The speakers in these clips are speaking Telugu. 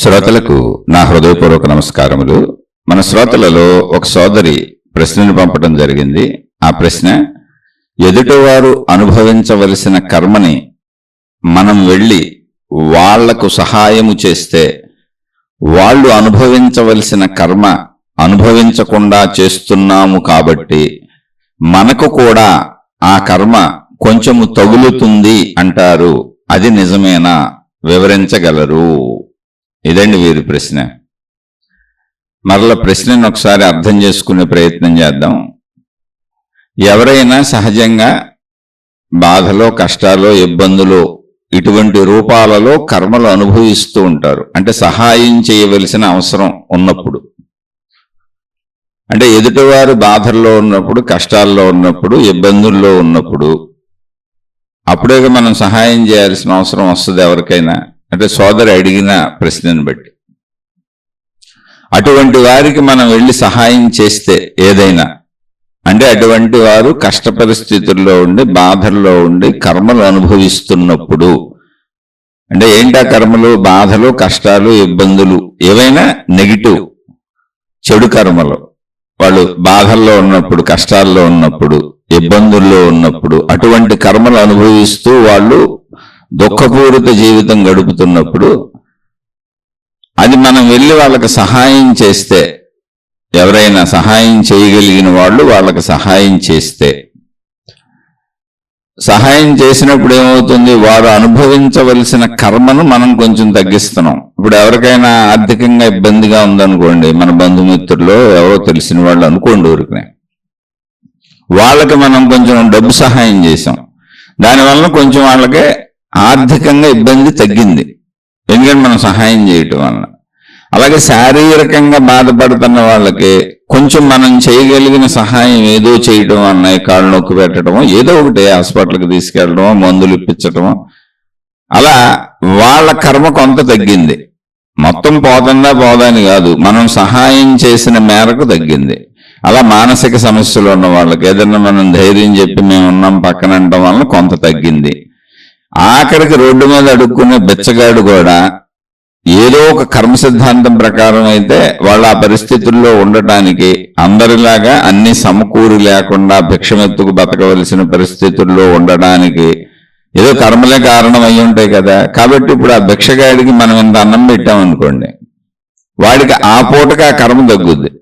శ్రోతలకు నా హృదయపూర్వక నమస్కారములు. మన శ్రోతలలో ఒక సోదరి ప్రశ్నను పంపడం జరిగింది. ఆ ప్రశ్న, ఎదుటివారు అనుభవించవలసిన కర్మని మనం వెళ్ళి వాళ్లకు సహాయము చేస్తే వాళ్ళు అనుభవించవలసిన కర్మ అనుభవించకుండా చేస్తున్నాము కాబట్టి మనకు కూడా ఆ కర్మ కొంచెము తగులుతుంది అంటారు. అది నిజమేనా? వివరించగలరు? ఇదండి వీరి ప్రశ్న. మరల ప్రశ్నను ఒకసారి అర్థం చేసుకునే ప్రయత్నం చేద్దాం. ఎవరైనా సహజంగా బాధలో, కష్టాలో, ఇబ్బందులో ఇటువంటి రూపాలలో కర్మలు అనుభవిస్తూ ఉంటారు. అంటే సహాయం చేయవలసిన అవసరం ఉన్నప్పుడు, అంటే ఎదుటివారు బాధల్లో ఉన్నప్పుడు, కష్టాల్లో ఉన్నప్పుడు, ఇబ్బందుల్లో ఉన్నప్పుడు అప్పుడే మనం సహాయం చేయాల్సిన అవసరం వస్తుంది ఎవరికైనా. అంటే సోదరి అడిగిన ప్రశ్నను బట్టి అటువంటి వారికి మనం వెళ్ళి సహాయం చేస్తే ఏదైనా, అంటే అటువంటి వారు కష్ట పరిస్థితుల్లో ఉండి, బాధల్లో ఉండి కర్మలు అనుభవిస్తున్నప్పుడు, అంటే ఏంటా కర్మలు? బాధలు, కష్టాలు, ఇబ్బందులు, ఏవైనా నెగిటివ్ చెడు కర్మలు. వాళ్ళు బాధల్లో ఉన్నప్పుడు, కష్టాల్లో ఉన్నప్పుడు, ఇబ్బందుల్లో ఉన్నప్పుడు అటువంటి కర్మలు అనుభవిస్తూ వాళ్ళు దుఃఖపూరిత జీవితం గడుపుతున్నప్పుడు అది మనం వెళ్ళి వాళ్ళకి సహాయం చేస్తే, ఎవరైనా సహాయం చేయగలిగిన వాళ్ళు వాళ్ళకి సహాయం చేస్తే, సహాయం చేసినప్పుడు ఏమవుతుంది? వారు అనుభవించవలసిన కర్మను మనం కొంచెం తగ్గిస్తున్నాం. ఇప్పుడు ఎవరికైనా ఆర్థికంగా ఇబ్బందిగా ఉందనుకోండి, మన బంధుమిత్రుల్లో ఎవరో తెలిసిన వాళ్ళు అనుకోండి, ఊరికనే వాళ్ళకి మనం కొంచెం డబ్బు సహాయం చేసాం. దానివల్ల కొంచెం వాళ్ళకి ఆర్థికంగా ఇబ్బంది తగ్గింది, ఎందుకంటే మనం సహాయం చేయటం వలన. అలాగే శారీరకంగా బాధపడుతున్న వాళ్ళకి కొంచెం మనం చేయగలిగిన సహాయం ఏదో చేయటం వలన, కాళ్ళు నొక్కి పెట్టడమో, ఏదో ఒకటి హాస్పిటల్కి తీసుకెళ్ళడమో, మందులు ఇప్పించటమో, అలా వాళ్ళ కర్మ కొంత తగ్గింది. మొత్తం పోదని కాదు, మనం సహాయం చేసిన మేరకు తగ్గింది. అలా మానసిక సమస్యలు ఉన్న వాళ్ళకి ఏదన్నా మనం ధైర్యం చెప్పి మేము ఉన్నాం పక్కన అనడం వలన కొంత తగ్గింది. ఆఖరికి రోడ్డు మీద అడుక్కునే బెచ్చగాడు కూడా ఏదో ఒక కర్మ సిద్ధాంతం ప్రకారం అయితే వాళ్ళ ఆ పరిస్థితుల్లో ఉండటానికి, అందరిలాగా అన్ని సమకూరి లేకుండా భిక్షమెత్తుకు బతకవలసిన పరిస్థితుల్లో ఉండడానికి ఏదో కర్మలే కారణం అయి ఉంటాయి కదా. కాబట్టి ఇప్పుడు ఆ భిక్షగాడికి మనం ఇంత అన్నం పెట్టామనుకోండి, వాడికి ఆ పూటకి ఆ కర్మ తగ్గుద్ది.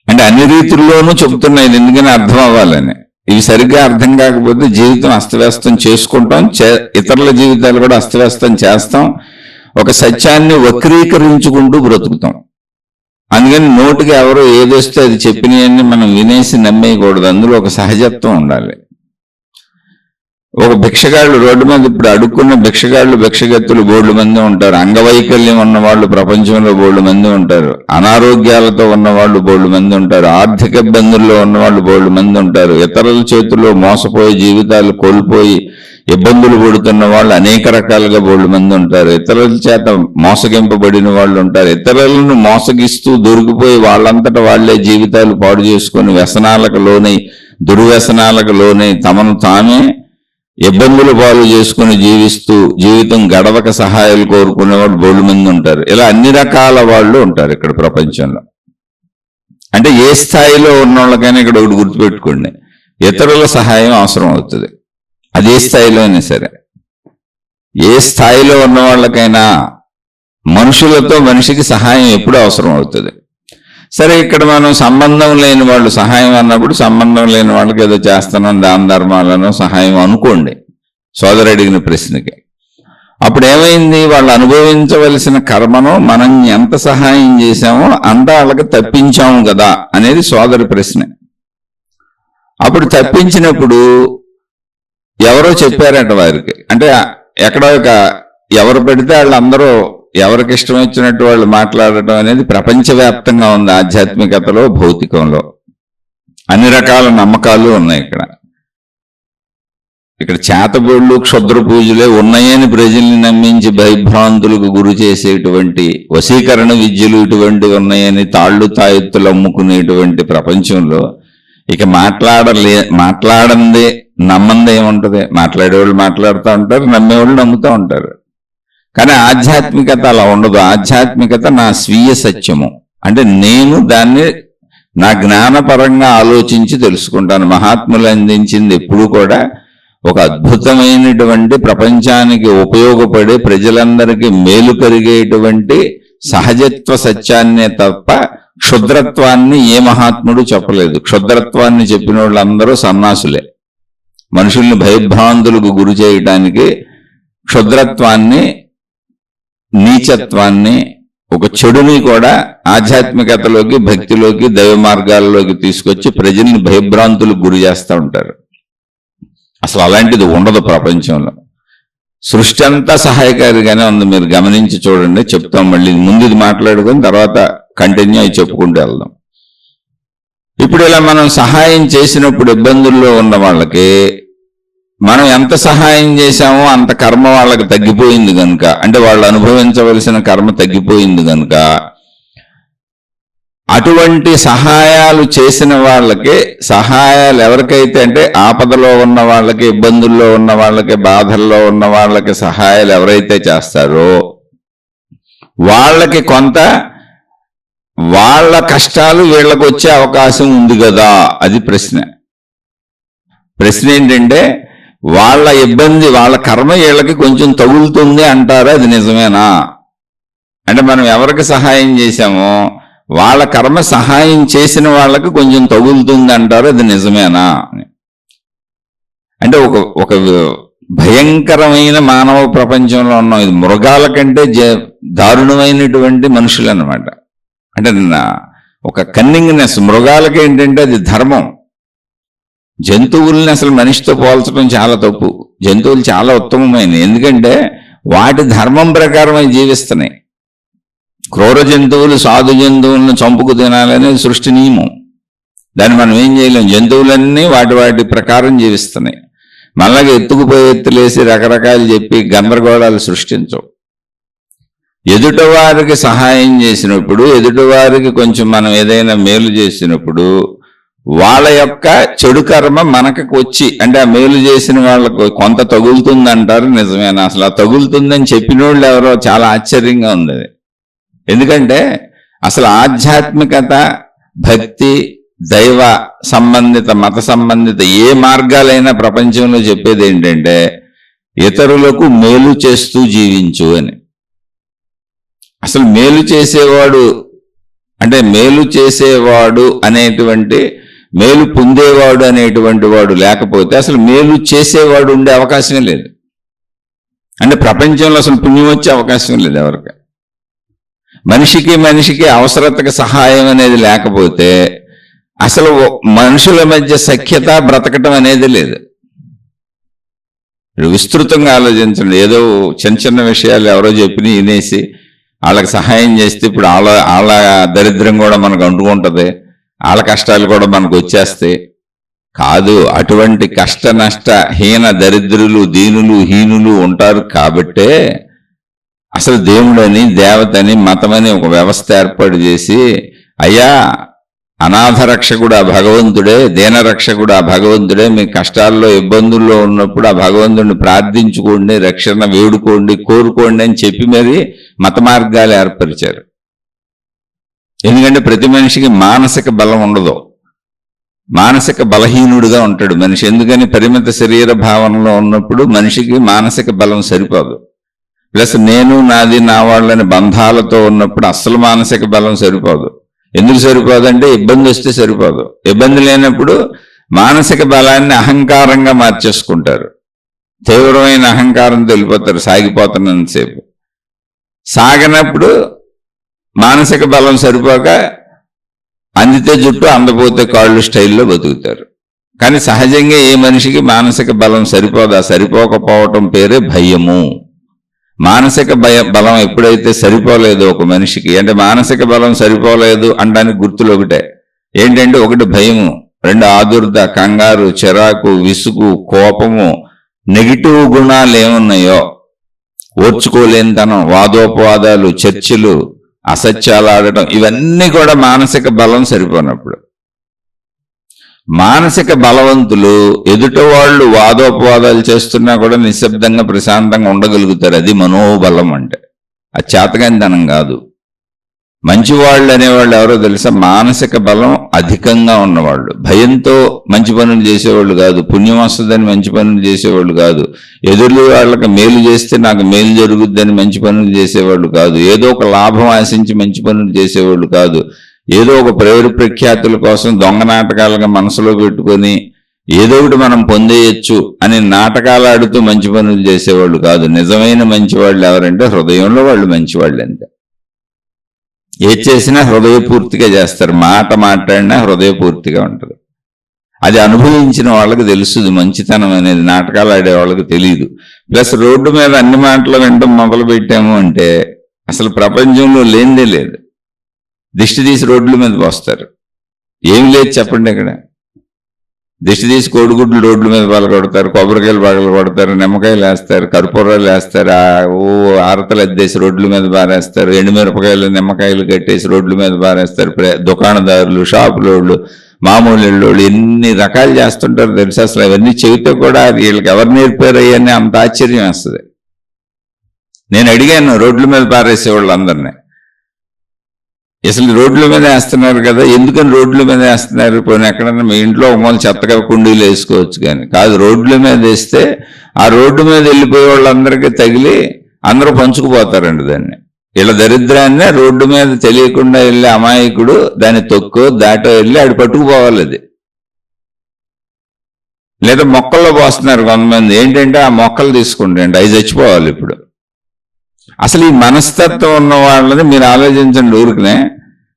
అంటే అన్ని రీతుల్లోనూ చెబుతున్నాయి, ఎందుకని అర్థం అవ్వాలని. ఇవి సరిగ్గా అర్థం కాకపోతే జీవితం అస్తవ్యస్తం చేసుకుంటాం, ఇతరుల జీవితాలు కూడా అస్తవ్యస్తం చేస్తాం, ఒక సత్యాన్ని వక్రీకరించుకుంటూ బ్రతుకుతాం. అందుకని నోటికి ఎవరో ఏదొస్తే అది చెప్పినవన్నీ మనం వినేసి నమ్మేయకూడదు. అందులో ఒక సహజత్వం ఉండాలి. ఒక భిక్షగాళ్ళు రోడ్డు మీద ఇప్పుడు అడుక్కున్న భిక్షగాళ్ళు, భిక్షగత్తులు బోల్డు మంది ఉంటారు. అంగవైకల్యం ఉన్నవాళ్ళు ప్రపంచంలో బోల్డు మంది ఉంటారు. అనారోగ్యాలతో ఉన్నవాళ్ళు బోల్డు మంది ఉంటారు. ఆర్థిక ఇబ్బందుల్లో ఉన్నవాళ్ళు బోల్డు మంది ఉంటారు. ఇతరుల చేతుల్లో మోసపోయి జీవితాలు కోల్పోయి ఇబ్బందులు పడుతున్న వాళ్ళు అనేక రకాలుగా బోల్డు మంది ఉంటారు. ఇతరుల చేత మోసగింపబడిన వాళ్ళు ఉంటారు. ఇతరులను మోసగిస్తూ దొరికిపోయి వాళ్ళంతటా వాళ్లే జీవితాలు పాడు చేసుకొని వ్యసనాలకు లోనై, దుర్వ్యసనాలకు లోనై తమను తామే ఇబ్బందులు పాలు చేసుకుని జీవిస్తూ జీవితం గడవక సహాయాలు కోరుకునే వాళ్ళు బోల్డు మంది ఉంటారు. ఇలా అన్ని రకాల వాళ్ళు ఉంటారు ఇక్కడ ప్రపంచంలో. అంటే ఏ స్థాయిలో ఉన్న వాళ్ళకైనా ఇక్కడ ఒకటి గుర్తుపెట్టుకోండి, ఇతరుల సహాయం అవసరం అవుతుంది. అది ఏ స్థాయిలో అయినా సరే, ఏ స్థాయిలో ఉన్న వాళ్ళకైనా మనుషులతో మనిషికి సహాయం ఎప్పుడూ అవసరం అవుతుంది. సరే, ఇక్కడ మనం సంబంధం లేని వాళ్ళు సహాయం అన్నప్పుడు సంబంధం లేని వాళ్ళకి ఏదో చేస్తున్నాం, దాన ధర్మాలను సహాయం అనుకోండి సోదరు అడిగిన ప్రశ్నకి. అప్పుడు ఏమైంది? వాళ్ళు అనుభవించవలసిన కర్మను మనం ఎంత సహాయం చేశామో అంత వాళ్ళకి తప్పించాము కదా అనేది సోదరి ప్రశ్న. అప్పుడు తప్పించినప్పుడు ఎవరో చెప్పారట వారికి, అంటే ఎక్కడో ఎవరు పెడితే వాళ్ళందరూ ఎవరికి ఇష్టం వచ్చినట్టు వాళ్ళు మాట్లాడటం అనేది ప్రపంచవ్యాప్తంగా ఉంది. ఆధ్యాత్మికతలో, భౌతికంలో అన్ని రకాల నమ్మకాలు ఉన్నాయి. ఇక్కడ చేతబోళ్ళు, క్షుద్ర పూజలే ఉన్నాయని ప్రజల్ని నమ్మించి భయభ్రాంతులకు గురి చేసేటువంటి వశీకరణ విద్యలు ఇటువంటివి ఉన్నాయని తాళ్ళు తాయెత్తులు అమ్ముకునేటువంటి ప్రపంచంలో ఇక మాట్లాడందే నమ్మంది ఏముంటది? మాట్లాడేవాళ్ళు మాట్లాడుతూ ఉంటారు, నమ్మేవాళ్ళు నమ్ముతూ ఉంటారు. కానీ ఆధ్యాత్మికత అలా ఉండదు. ఆధ్యాత్మికత నా స్వీయ సత్యము, అంటే నేను దాన్ని నా జ్ఞానపరంగా ఆలోచించి తెలుసుకుంటాను. మహాత్ములు అందించింది ఎప్పుడు కూడా ఒక అద్భుతమైనటువంటి ప్రపంచానికి ఉపయోగపడే ప్రజలందరికీ మేలు కలిగేటువంటి సహజత్వ సత్యాన్నే తప్ప క్షుద్రత్వాన్ని ఏ మహాత్ముడు చెప్పలేదు. క్షుద్రత్వాన్ని చెప్పిన వాళ్ళందరూ సన్నాసులే. మనుషుల్ని భయభ్రాంతులకు గురి చేయడానికి క్షుద్రత్వాన్ని, నీచత్వాన్ని, ఒక చెడుని కూడా ఆధ్యాత్మికతలోకి, భక్తిలోకి, దైవ మార్గాల్లోకి తీసుకొచ్చి ప్రజల్ని భయభ్రాంతులకు గురి చేస్తూ ఉంటారు. అసలు అలాంటిది ఉండదు ప్రపంచంలో. సృష్టి అంతా సహాయకారిగానే ఉంది. మీరు గమనించి చూడండి. చెప్తాం మళ్ళీ, ముందు ఇది మాట్లాడుకొని తర్వాత కంటిన్యూ అయి చెప్పుకుంటూ వెళ్దాం. ఇప్పుడు ఇలా మనం సహాయం చేసినప్పుడు ఇబ్బందుల్లో ఉన్న వాళ్ళకి మనం ఎంత సహాయం చేశామో అంత కర్మ వాళ్ళకి తగ్గిపోయింది కనుక, అంటే వాళ్ళు అనుభవించవలసిన కర్మ తగ్గిపోయింది కనుక, అటువంటి సహాయాలు చేసిన వాళ్ళకి, సహాయాలు ఎవరికైతే అంటే ఆపదలో ఉన్న వాళ్ళకి, ఇబ్బందుల్లో ఉన్న వాళ్ళకి, బాధల్లో ఉన్న వాళ్ళకి సహాయాలు ఎవరైతే చేస్తారో వాళ్ళకి కొంత వాళ్ళ కష్టాలు వీళ్ళకి వచ్చే అవకాశం ఉంది కదా. అది ప్రశ్న. ప్రశ్న ఏంటంటే వాళ్ళ ఇబ్బంది, వాళ్ళ కర్మ వీళ్ళకి కొంచెం తగులుతుంది అంటారా? అది నిజమేనా? అంటే మనం ఎవరికి సహాయం చేశామో వాళ్ళ కర్మ సహాయం చేసిన వాళ్ళకి కొంచెం తగులుతుంది అంటారు. అది నిజమేనా? అంటే ఒక భయంకరమైన మానవ ప్రపంచంలో ఉన్నాం. ఇది మృగాల కంటే దారుణమైనటువంటి మనుషులు అన్నమాట. అంటే ఒక కన్నింగ్నెస్. మృగాలకి ఏంటంటే అది ధర్మం. జంతువుల్ని అసలు మనిషితో పోల్చడం చాలా తప్పు. జంతువులు చాలా ఉత్తమమైనవి, ఎందుకంటే వాటి ధర్మం ప్రకారం అవి జీవిస్తున్నాయి. క్రూర జంతువులు సాధు జంతువులను చంపుకు తినాలనేది సృష్టి నియమం. దాన్ని మనం ఏం చేయలేం. జంతువులన్నీ వాటి ప్రకారం జీవిస్తున్నాయి. మళ్ళీ ఎత్తుకుపోయి ఎత్తులేసి రకరకాలు చెప్పి గందరగోళాలు సృష్టించవు. ఎదుటివారికి సహాయం చేసినప్పుడు, ఎదుటివారికి కొంచెం మనం ఏదైనా మేలు చేసినప్పుడు వాళ్ళ యొక్క చెడు కర్మ మనకు వచ్చి, అంటే ఆ మేలు చేసిన వాళ్ళకు కొంత తగులుతుంది అంటారు. నిజమేనా? అసలు ఆ తగులుతుందని చెప్పిన వాళ్ళు ఎవరో? చాలా ఆశ్చర్యంగా ఉంది అది. ఎందుకంటే అసలు ఆధ్యాత్మికత, భక్తి, దైవ సంబంధిత, మత సంబంధిత ఏ మార్గాలైనా ప్రపంచంలో చెప్పేది ఏంటంటే ఇతరులకు మేలు చేస్తూ జీవించు అని. అసలు మేలు చేసేవాడు, అంటే మేలు చేసేవాడు అనేటువంటి, మేలు పొందేవాడు అనేటువంటి వాడు లేకపోతే అసలు మేలు చేసేవాడు ఉండే అవకాశమే లేదు. అంటే ప్రపంచంలో అసలు పుణ్యం వచ్చే అవకాశం లేదు ఎవరికి. మనిషికి అవసరతకు సహాయం అనేది లేకపోతే అసలు మనుషుల మధ్య సఖ్యత, బ్రతకటం అనేది లేదు. విస్తృతంగా ఆలోచించండి. ఏదో చిన్న చిన్న విషయాలు ఎవరో చెప్పి వినేసి వాళ్ళకి సహాయం చేస్తే ఇప్పుడు వాళ్ళ దరిద్రం కూడా మనకు అంటుకుంటుంది, వాళ్ళ కష్టాలు కూడా మనకు వచ్చేస్తాయి. కాదు, అటువంటి కష్ట నష్ట హీన దరిద్రులు, దీనులు, హీనులు ఉంటారు. కాబట్టే అసలు దేవుడని, దేవతని, మతమని ఒక వ్యవస్థ ఏర్పాటు చేసి, అయ్యా అనాథ రక్షకుడు ఆ భగవంతుడే, దీన రక్షకుడు ఆ భగవంతుడే, మీ కష్టాల్లో ఇబ్బందుల్లో ఉన్నప్పుడు ఆ భగవంతుడిని ప్రార్థించుకోండి, రక్షణ వేడుకోండి, కోరుకోండి అని చెప్పి మరి మత మార్గాలు ఏర్పరిచారు. ఎందుకంటే ప్రతి మనిషికి మానసిక బలం ఉండదు, మానసిక బలహీనుడుగా ఉంటాడు మనిషి. ఎందుకని? పరిమిత శరీర భావనలో ఉన్నప్పుడు మనిషికి మానసిక బలం సరిపోదు. ప్లస్ నేను, నాది, నా వాళ్ళని బంధాలతో ఉన్నప్పుడు అస్సలు మానసిక బలం సరిపోదు. ఎందుకు సరిపోదంటే ఇబ్బంది వస్తే సరిపోదు. ఇబ్బంది లేనప్పుడు మానసిక బలాన్ని అహంకారంగా మార్చేసుకుంటారు. తీవ్రమైన అహంకారంతో వెళ్ళిపోతారు సాగిపోతున్నంతసేపు. సాగనప్పుడు మానసిక బలం సరిపోక అందితే జుట్టు, అందపోతే కాళ్ళు స్టైల్లో బతుకుతారు. కానీ సహజంగా ఏ మనిషికి మానసిక బలం సరిపోదా? సరిపోకపోవటం పేరే భయము. మానసిక బలం ఎప్పుడైతే సరిపోలేదో ఒక మనిషికి, అంటే మానసిక బలం సరిపోలేదు అనడానికి గుర్తులు ఒకటే ఏంటంటే, ఒకటి భయము, రెండు ఆదుర్ద, కంగారు, చిరాకు, విసుగు, కోపము, నెగిటివ్ గుణాలు ఏమున్నాయో ఓర్చుకోలేనితనం, వాదోపవాదాలు, చర్చలు, అసత్యాలు ఆడటం, ఇవన్నీ కూడా మానసిక బలం సరిపోనప్పుడు. మానసిక బలవంతులు ఎదుట వాళ్ళు వాదోపవాదాలు చేస్తున్నా కూడా నిశ్శబ్దంగా ప్రశాంతంగా ఉండగలుగుతారు. అది మనోబలం అంటే. అది చేతకానితనం కాదు. మంచివాళ్ళు అనేవాళ్ళు ఎవరో తెలుసా? మానసిక బలం అధికంగా ఉన్నవాళ్ళు. భయంతో మంచి పనులు చేసేవాళ్ళు కాదు. పుణ్యం వస్తుందని మంచి పనులు చేసేవాళ్ళు కాదు. ఎదురు వాళ్ళకి మేలు చేస్తే నాకు మేలు జరుగుద్దని మంచి పనులు చేసేవాళ్ళు కాదు. ఏదో ఒక లాభం ఆశించి మంచి పనులు చేసేవాళ్ళు కాదు. ఏదో ఒక పేరు ప్రఖ్యాతుల కోసం దొంగ నాటకాలుగా మనసులో పెట్టుకొని ఏదో ఒకటి మనం పొందేయచ్చు అని నాటకాలు ఆడుతూ మంచి పనులు చేసేవాళ్ళు కాదు. నిజమైన మంచివాళ్ళు ఎవరంటే హృదయంలో వాళ్ళు మంచివాళ్ళు అంతే. ఏది చేసినా హృదయపూర్తిగా చేస్తారు. మాట మాట్లాడినా హృదయపూర్తిగా ఉంటుంది. అది అనుభవించిన వాళ్ళకి తెలుస్తుంది మంచితనం అనేది. నాటకాలు ఆడే వాళ్ళకి తెలియదు. ప్లస్ రోడ్డు మీద అన్ని మాటలు వినడం మొదలు పెట్టాము అంటే అసలు ప్రపంచంలో లేనిదే లేదు. దిష్టి తీసి రోడ్ల మీద పోస్తారు. ఏం లేదు చెప్పండి. ఇక్కడ దిష్టి తీసి కోడిగుడ్లు రోడ్ల మీద పగలగొడతారు, కొబ్బరికాయలు పగలగొడతారు, నిమ్మకాయలు వేస్తారు, కర్పూరాలు వేస్తారు, ఆరతలు అద్దేసి రోడ్ల మీద బారేస్తారు, ఎండుమిరపకాయలు నిమ్మకాయలు కట్టేసి రోడ్ల మీద బారేస్తారు. దుకాణదారులు, షాపులోళ్ళు, మామూలు ఇళ్ళు ఎన్ని రకాలు చేస్తుంటారు తెలుసు. అసలు అవన్నీ చెబితే కూడా వీళ్ళకి ఎవరు నేర్పారు అని అంత ఆశ్చర్యం వేస్తుంది. నేను అడిగాను రోడ్ల మీద పారేసేవాళ్ళు అందరినీ, అసలు రోడ్ల మీద వేస్తున్నారు కదా, ఎందుకని రోడ్ల మీద వేస్తున్నారు? పోనీ ఎక్కడన్నా మీ ఇంట్లో ఒకమూల చెత్తగా కుండీలు వేసుకోవచ్చు. కానీ కాదు, రోడ్ల మీద వేస్తే ఆ రోడ్డు మీద వెళ్ళిపోయే వాళ్ళందరికీ తగిలి అందరూ పంచుకుపోతారండి దాన్ని. వీళ్ళ దరిద్రాన్ని రోడ్డు మీద తెలియకుండా వెళ్ళే అమాయకుడు దాన్ని తొక్కో దాటో వెళ్ళి ఆడు పట్టుకుపోవాలి. అది లేదా మొక్కల్లో పోస్తున్నారు కొంతమంది. ఏంటంటే ఆ మొక్కలు తీసుకుంటాయండి, అవి చచ్చిపోవాలి. ఇప్పుడు అసలు ఈ మనస్తత్వం ఉన్న వాళ్ళని మీరు ఆలోచించండి. ఊరికనే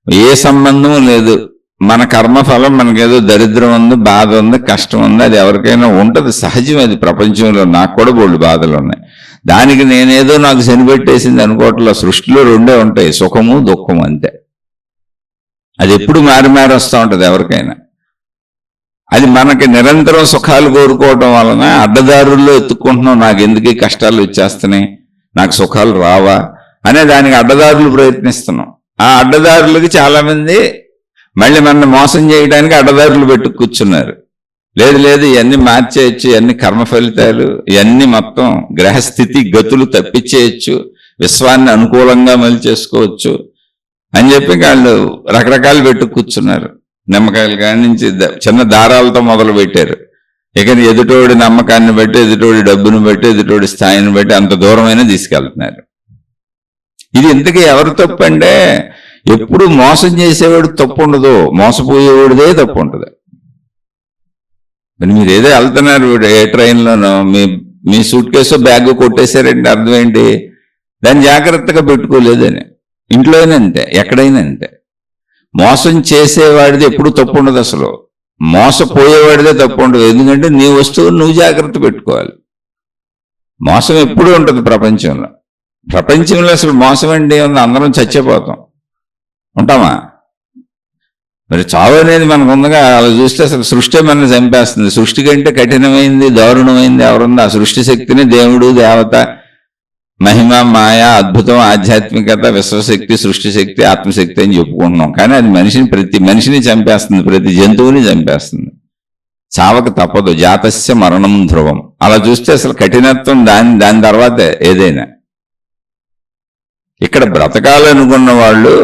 ఏ సంబంధం లేదు. మన కర్మఫలం మనకేదో దరిద్రం ఉంది, బాధ ఉంది, కష్టం ఉంది, అది ఎవరికైనా ఉంటుంది, సహజం. అది ప్రపంచంలో నాకు కూడా బోల్డు బాధలు ఉన్నాయి. దానికి నేనేదో నాకు శనిపెట్టేసింది అనుకోవట్ల. సృష్టిలో రెండే ఉంటాయి, సుఖము దుఃఖము అంతే. అది ఎప్పుడు మారి మారి వస్తూ ఉంటుంది ఎవరికైనా. అది మనకి నిరంతరం సుఖాలు కోరుకోవటం వలన అడ్డదారుల్లో ఎత్తుక్కుంటున్నాం. నాకు ఎందుకు కష్టాలు వచ్చేస్తున్నాయి, నాకు సుఖాలు రావా అనే దానికి అడ్డదారులు ప్రయత్నిస్తున్నాం. ఆ అడ్డదారులకి చాలా మంది మళ్ళీ మన మోసం చేయడానికి అడ్డదారులు పెట్టు కూర్చున్నారు. లేదు లేదు, ఇవన్నీ మార్చేయచ్చు, ఇవన్నీ కర్మ ఫలితాలు, ఇవన్నీ మొత్తం గ్రహస్థితి గతులు తప్పించేయచ్చు, విశ్వాన్ని అనుకూలంగా మళ్ళీ చేసుకోవచ్చు అని చెప్పి వాళ్ళు రకరకాలు పెట్టు కూర్చున్నారు. నిమ్మకాయలు కాడి నుంచి చిన్న దారాలతో మొదలు పెట్టారు. ఇక ఎదుటోడి నమ్మకాన్ని బట్టి, ఎదుటోడి డబ్బును బట్టి, ఎదుటోడి స్థాయిని బట్టి అంత దూరమైనా తీసుకెళ్తున్నారు. ఇది ఇంతకీ ఎవరు తప్పు అంటే, ఎప్పుడు మోసం చేసేవాడు తప్పు ఉండదు, మోసపోయేవాడిదే తప్పు ఉంటుంది. మరి మీరు ఏదో వెళ్తున్నారు ఏ ట్రైన్లోనో, మీ సూట్ కేసు బ్యాగ్ కొట్టేశారంటే అర్థం ఏంటి? దాన్ని జాగ్రత్తగా పెట్టుకోలేదని. ఇంట్లోనే అంతే, ఎక్కడైనా అంతే. మోసం చేసేవాడిది ఎప్పుడు తప్పు ఉండదు. అసలు మోసపోయేవాడిదే తప్పు ఉండదు. ఎందుకంటే నీ వస్తువును నువ్వు జాగ్రత్త పెట్టుకోవాలి. మోసం ఎప్పుడూ ఉంటుంది ప్రపంచంలో. ప్రపంచంలో అసలు మోసం అంటే ఉంది, అందరం చచ్చిపోతాం. ఉంటామా? మరి చావు అనేది మనకు ఉందిగా. అలా చూస్తే అసలు సృష్టి మనల్ని చంపేస్తుంది. సృష్టి కంటే కఠినమైంది, దారుణమైంది ఎవరుంది? ఆ సృష్టి శక్తిని దేవుడు, దేవత, మహిమ, మాయ, అద్భుతం, ఆధ్యాత్మికత, విశ్వశక్తి, సృష్టి శక్తి, ఆత్మశక్తి అని చెప్పుకుంటున్నాం. కానీ అది ప్రతి మనిషిని చంపేస్తుంది, ప్రతి జంతువుని చంపేస్తుంది. చావక తప్పదు. జాతస్య మరణం ధ్రువం. అలా చూస్తే అసలు కఠినత్వం దాని తర్వాతే ఏదైనా. ఇక్కడ బ్రతకాలనుకున్న వాళ్ళు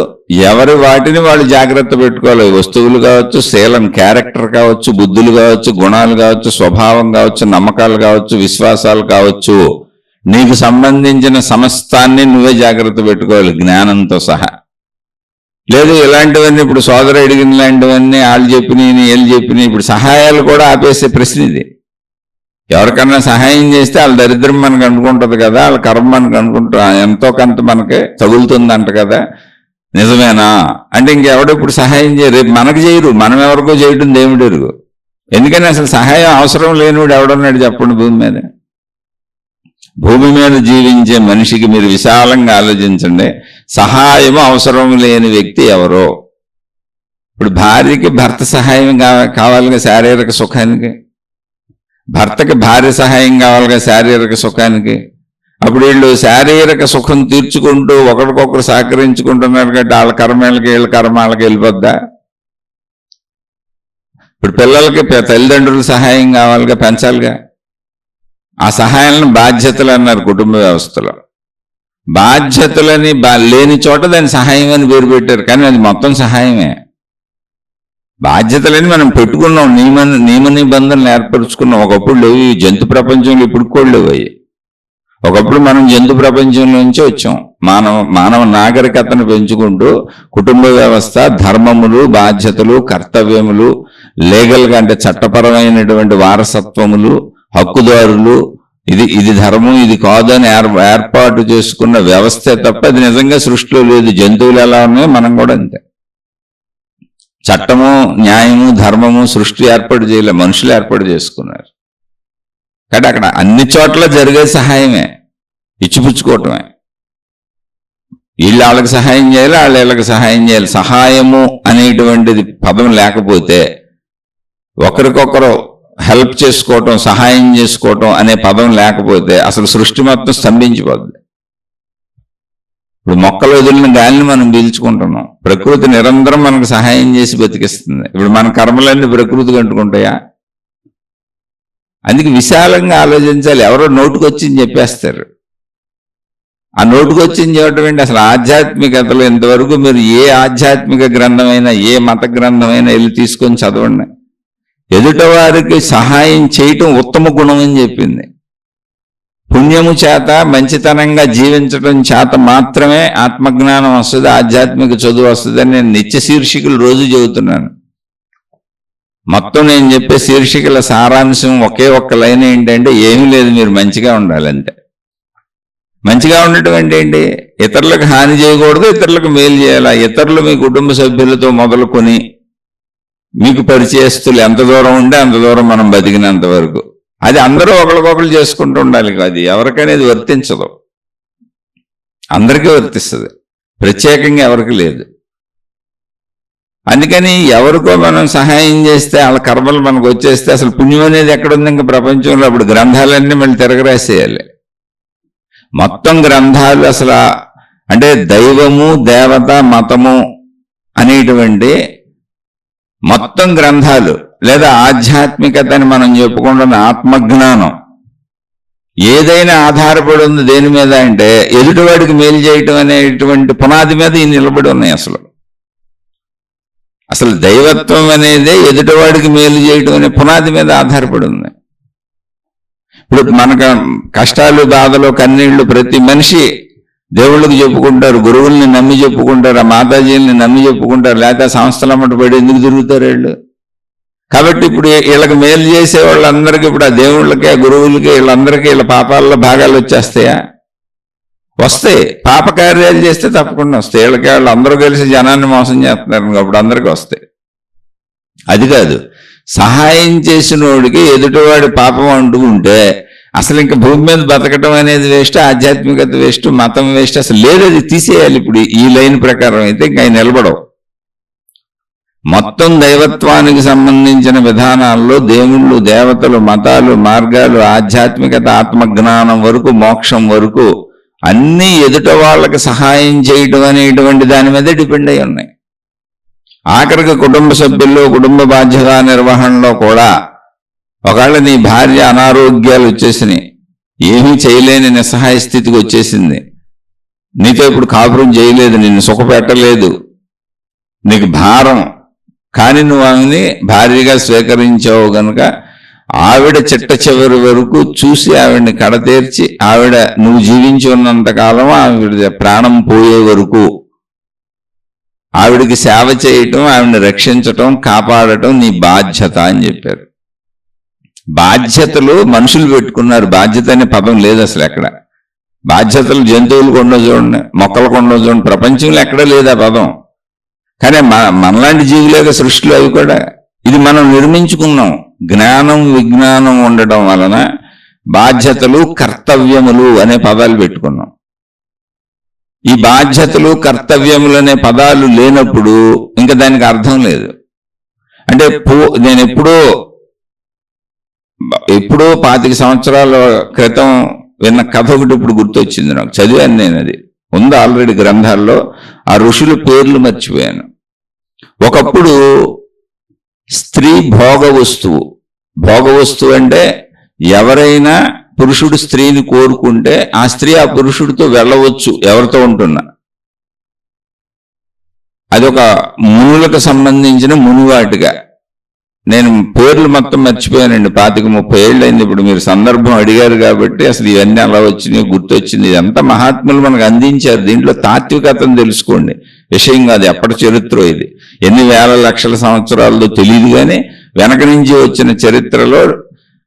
ఎవరి వాటిని వాళ్ళు జాగ్రత్త పెట్టుకోవాలి. వస్తువులు కావచ్చు, శీలం, క్యారెక్టర్ కావచ్చు, బుద్ధులు కావచ్చు, గుణాలు కావచ్చు, స్వభావం కావచ్చు, నమ్మకాలు కావచ్చు, విశ్వాసాలు కావచ్చు, నీకు సంబంధించిన సమస్తాన్ని నువ్వే జాగ్రత్త పెట్టుకోవాలి జ్ఞానంతో సహా. లేదు ఇలాంటివన్నీ ఇప్పుడు సోదరు అడిగిన ఇలాంటివన్నీ వాళ్ళు చెప్పినాయి, వీళ్ళు చెప్పినాయి, ఇప్పుడు సహాయాలు కూడా ఆపేసే ప్రశ్న ఇది. ఎవరికన్నా సహాయం చేస్తే వాళ్ళ దరిద్రం మనకు అనుకుంటుంది కదా, వాళ్ళ కర్మ మనకు అనుకుంటా, ఎంతో కొంత మనకి తగులుతుందంట కదా, నిజమేనా అంటే ఇంకెవడో ఇప్పుడు సహాయం చేయరు, రేపు మనకు చేయరు, మనం ఎవరికో చేయటం దేవుడు ఎరుగు. ఎందుకని అసలు సహాయం అవసరం లేనివాడు ఎవడున్నాడు చెప్పండి భూమి మీద? భూమి మీద జీవించే మనిషికి మీరు విశాలంగా ఆలోచించండి, సహాయం అవసరం లేని వ్యక్తి ఎవరో. ఇప్పుడు భార్యకి భర్త సహాయం కావాలిగా శారీరక సుఖానికి, భర్తకి భార్య సహాయం కావాలిగా శారీరక సుఖానికి. అప్పుడు వీళ్ళు శారీరక సుఖం తీర్చుకుంటూ ఒకరికొకరు సహకరించుకుంటున్నారు కాబట్టి వాళ్ళ కర్మలకి వీళ్ళ కర్మాలకి వెళ్ళిపోద్దా? ఇప్పుడు పిల్లలకి తల్లిదండ్రుల సహాయం కావాలిగా, పెంచాలిగా. ఆ సహాయాలను బాధ్యతలు అన్నారు కుటుంబ వ్యవస్థలో. బాధ్యతలని లేని చోట దాని సహాయం అని పేరు పెట్టారు, కానీ అది మొత్తం సహాయమే. బాధ్యతలని మనం పెట్టుకున్నాం, నియమ నిబంధనలు ఏర్పరుచుకున్నాం. ఒకప్పుడు లేవు, జంతు ప్రపంచంలో ఇప్పుడు కూడా లేవు అవి. ఒకప్పుడు మనం జంతు ప్రపంచంలో నుంచి వచ్చాం. మానవ నాగరికతను పెంచుకుంటూ కుటుంబ వ్యవస్థ, ధర్మములు, బాధ్యతలు, కర్తవ్యములు, లీగల్గా అంటే చట్టపరమైనటువంటి వారసత్వములు, హక్కుదారులు, ఇది ధర్మం ఇది కాదు అని ఏర్పాటు చేసుకున్న వ్యవస్థే తప్ప అది నిజంగా సృష్టిలో లేదు. జంతువులు ఎలా ఉన్నాయో మనం కూడా అంతే. చట్టము, న్యాయము, ధర్మము సృష్టి ఏర్పాటు చేయలే, మనుషులు ఏర్పాటు చేసుకున్నారు. కాబట్టి అక్కడ అన్ని చోట్ల జరిగే సహాయమే, ఇచ్చిపుచ్చుకోవటమే. వీళ్ళు వాళ్ళకి సహాయం చేయాలి, వాళ్ళు వీళ్ళకి సహాయం చేయాలి. సహాయము అనేటువంటిది పదం లేకపోతే, ఒకరికొకరు హెల్ప్ చేసుకోవటం, సహాయం చేసుకోవటం అనే పదం లేకపోతే అసలు సృష్టి మొత్తం స్తంభించిపోద్ది. ఇప్పుడు మొక్కలు వదిలిన గాలిని మనం పీల్చుకుంటున్నాం. ప్రకృతి నిరంతరం మనకు సహాయం చేసి బతికిస్తుంది. ఇప్పుడు మన కర్మలన్నీ ప్రకృతి కంటుకుంటాయా? అందుకే విశాలంగా ఆలోచించాలి. ఎవరో నోటుకొచ్చింది చెప్పేస్తారు. ఆ నోటుకొచ్చింది చెప్పడం ఏంటి? అసలు ఆధ్యాత్మికతలో ఇంతవరకు మీరు ఏ ఆధ్యాత్మిక గ్రంథమైనా, ఏ మత గ్రంథమైనా వెళ్ళి తీసుకొని చదవండి. ఎదుటవారికి సహాయం చేయటం ఉత్తమ గుణం అని చెప్పింది. పుణ్యము చేత, మంచితనంగా జీవించడం చేత మాత్రమే ఆత్మజ్ఞానం వస్తుంది, ఆధ్యాత్మిక చదువు వస్తుంది అని నేను నిత్య శీర్షికలు రోజు చెబుతున్నాను. మొత్తం నేను చెప్పే శీర్షికల సారాంశం ఒకే ఒక్క లైన్ ఏంటంటే, ఏమీ లేదు, మీరు మంచిగా ఉండాలంటే. మంచిగా ఉండటం అంటే ఏంటి? ఇతరులకు హాని చేయకూడదు, ఇతరులకు మేలు చేయాలా. ఇతరులు మీ కుటుంబ సభ్యులతో మొదలుకొని మీకు పరిచయస్తులు ఎంత దూరం ఉంటే అంత దూరం మనం బతికినంత వరకు. అది అందరూ ఒకరికొకరు చేసుకుంటూ ఉండాలి. అది ఎవరికనేది వర్తించదు, అందరికీ వర్తిస్తుంది, ప్రత్యేకంగా ఎవరికి లేదు. అందుకని ఎవరికో మనం సహాయం చేస్తే వాళ్ళ కర్మలు మనకు వచ్చేస్తే అసలు పుణ్యం అనేది ఎక్కడుంది ఇంకా ప్రపంచంలో? అప్పుడు గ్రంథాలన్నీ మళ్ళీ తిరగరాసేయాలి. మొత్తం గ్రంథాలు అసలు అంటే దైవము, దేవత, మతము అనేటువంటి మొత్తం గ్రంథాలు, లేదా ఆధ్యాత్మికత అని మనం చెప్పుకుంటున్న ఆత్మజ్ఞానం ఏదైనా ఆధారపడి ఉంది దేని మీద అంటే ఎదుటివాడికి మేలు చేయటం అనేటువంటి పునాది మీద ఈ నిలబడి ఉన్నాయి. అసలు దైవత్వం అనేది ఎదుటివాడికి మేలు చేయటం అనే పునాది మీద ఆధారపడి ఉంది. ఇప్పుడు మనకు కష్టాలు, బాధలు, కన్నీళ్లు ప్రతి మనిషి దేవుళ్ళకి చెప్పుకుంటారు, గురువుల్ని నమ్మి చెప్పుకుంటారు, ఆ మాతాజీల్ని నమ్మి చెప్పుకుంటారు, లేకపోతే సంస్థలు అమ్మట పడి ఎందుకు తిరుగుతారు వీళ్ళు? కాబట్టి ఇప్పుడు వీళ్ళకి మేలు చేసే వాళ్ళందరికీ, ఇప్పుడు ఆ దేవుళ్ళకి, ఆ గురువులకి, వీళ్ళందరికీ వీళ్ళ పాపాల్లో భాగాలు వచ్చేస్తాయా? వస్తాయి. పాపకార్యాలు చేస్తే తప్పకుండా వస్తాయి. వీళ్ళకి వాళ్ళు అందరూ కలిసి జనాన్ని మోసం చేస్తున్నారు, అప్పుడు అందరికీ వస్తాయి. అది కాదు, సహాయం చేసినోడికి ఎదుటివాడి పాపం అంటుకుంటే అసలు ఇంకా భూమి మీద బతకటం అనేది వేస్ట్, ఆధ్యాత్మికత వేస్ట్, మతం వేస్ట్, అసలు లేదు. అది తీసేయాలి. ఇప్పుడు ఈ లైన్ ప్రకారం అయితే ఇంకా నిలబడవు. మొత్తం దైవత్వానికి సంబంధించిన విధానాల్లో దేవుళ్ళు, దేవతలు, మతాలు, మార్గాలు, ఆధ్యాత్మికత, ఆత్మజ్ఞానం వరకు, మోక్షం వరకు అన్నీ ఎదుట వాళ్ళకి సహాయం చేయటం అనేటువంటి దాని మీదే డిపెండ్ అయి ఉన్నాయి. ఆఖరికి కుటుంబ సభ్యుల్లో, కుటుంబ బాధ్యత నిర్వహణలో కూడా ఒకవేళ నీ భార్య అనారోగ్యాలు వచ్చేసినాయి, ఏమీ చేయలేని నిస్సహాయ స్థితికి వచ్చేసింది, నీతో ఇప్పుడు కాపురం చేయలేదు, నిన్ను సుఖపెట్టలేదు, నీకు భారం, కానీ నువ్వు ఆమెని భార్యగా స్వీకరించావు గనుక ఆవిడ చిట్ట చివరి వరకు చూసి ఆవిడని కడతీర్చి, ఆవిడ నువ్వు జీవించి ఉన్నంత కాలం ఆవిడ ప్రాణం పోయే వరకు ఆవిడికి సేవ చేయటం, ఆవిడని రక్షించటం, కాపాడటం నీ బాధ్యత అని చెప్పారు. బాధ్యతలు మనుషులు పెట్టుకున్నారు, బాధ్యత అనే పదం లేదు అసలు ఎక్కడ. బాధ్యతలు జంతువులకు ఉండవు చూడండి, మొక్కలకు ఉండవు చూడండి, ప్రపంచంలో ఎక్కడా లేదు ఆ పదం. కానీ మనలాంటి జీవులేక సృష్టిలో అవి కూడా. ఇది మనం నిర్మించుకున్నాం. జ్ఞానం, విజ్ఞానం ఉండటం వలన బాధ్యతలు, కర్తవ్యములు అనే పదాలు పెట్టుకున్నాం. ఈ బాధ్యతలు, కర్తవ్యములు అనే పదాలు లేనప్పుడు ఇంకా దానికి అర్థం లేదు. అంటే నేను ఎప్పుడో 25 సంవత్సరాల క్రితం విన్న కథ ఒకటి ఇప్పుడు గుర్తొచ్చింది నాకు. చదివాను నేను, అది ఉంది ఆల్రెడీ గ్రంథాల్లో. ఆ ఋషుల పేర్లు మర్చిపోయాను. ఒకప్పుడు స్త్రీ భోగ వస్తువు. భోగ వస్తువు అంటే ఎవరైనా పురుషుడు స్త్రీని కోరుకుంటే ఆ స్త్రీ ఆ పురుషుడితో వెళ్ళవచ్చు ఎవరితో ఉంటున్నా. అదొక మునులకు సంబంధించిన మునివాటిగా. నేను పేర్లు మొత్తం మర్చిపోయానండి, 25-30 ఏళ్ళు అయింది. ఇప్పుడు మీరు సందర్భం అడిగారు కాబట్టి అసలు ఇవన్నీ అలా వచ్చినాయి, గుర్తొచ్చింది. ఇదంతా మహాత్ములు మనకు అందించారు. దీంట్లో తాత్వికతను తెలుసుకోండి, విషయం కాదు ఎప్పటి చరిత్ర ఇది, ఎన్ని వేల లక్షల సంవత్సరాల్లో తెలియదు. కానీ వెనక నుంచి వచ్చిన చరిత్రలో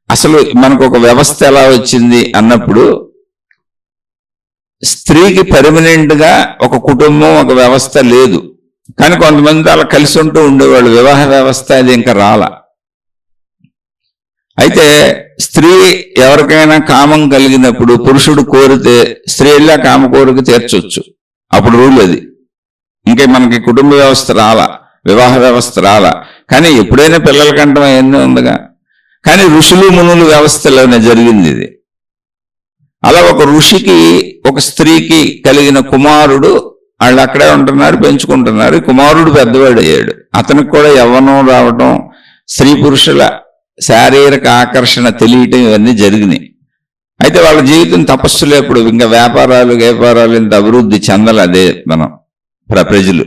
అసలు మనకు ఒక వ్యవస్థ ఎలా వచ్చింది అన్నప్పుడు, స్త్రీకి పర్మనెంట్ గా ఒక కుటుంబం, ఒక వ్యవస్థ లేదు. కానీ కొంతమంది అలా కలిసి ఉంటూ ఉండేవాళ్ళు. వివాహ వ్యవస్థ అది ఇంకా రాలా. అయితే స్త్రీ ఎవరికైనా కామం కలిగినప్పుడు పురుషుడు కోరితే స్త్రీ వెళ్ళి ఆ కామ కోరిక తీర్చొచ్చు. అప్పుడు రూల్ అది. ఇంకా మనకి కుటుంబ వ్యవస్థ రాలా, వివాహ వ్యవస్థ రాలా. కానీ ఎప్పుడైనా పిల్లల కంటం అవన్నీ ఉందిగా. కానీ ఋషులు మునులు వ్యవస్థలోనే జరిగింది ఇది. అలా ఒక ఋషికి ఒక స్త్రీకి కలిగిన కుమారుడు, వాళ్ళు అక్కడే ఉంటున్నారు, పెంచుకుంటున్నారు. కుమారుడు పెద్దవాడు అయ్యాడు. అతనికి కూడా యవ్వనం రావటం, స్త్రీ పురుషుల శారీరక ఆకర్షణ తెలియటం, ఇవన్నీ జరిగినాయి. అయితే వాళ్ళ జీవితం తపస్సులు. ఎప్పుడు ఇంకా వ్యాపారాలు ఇంత అభివృద్ధి చెందాలి. అదే మనం ప్రజలు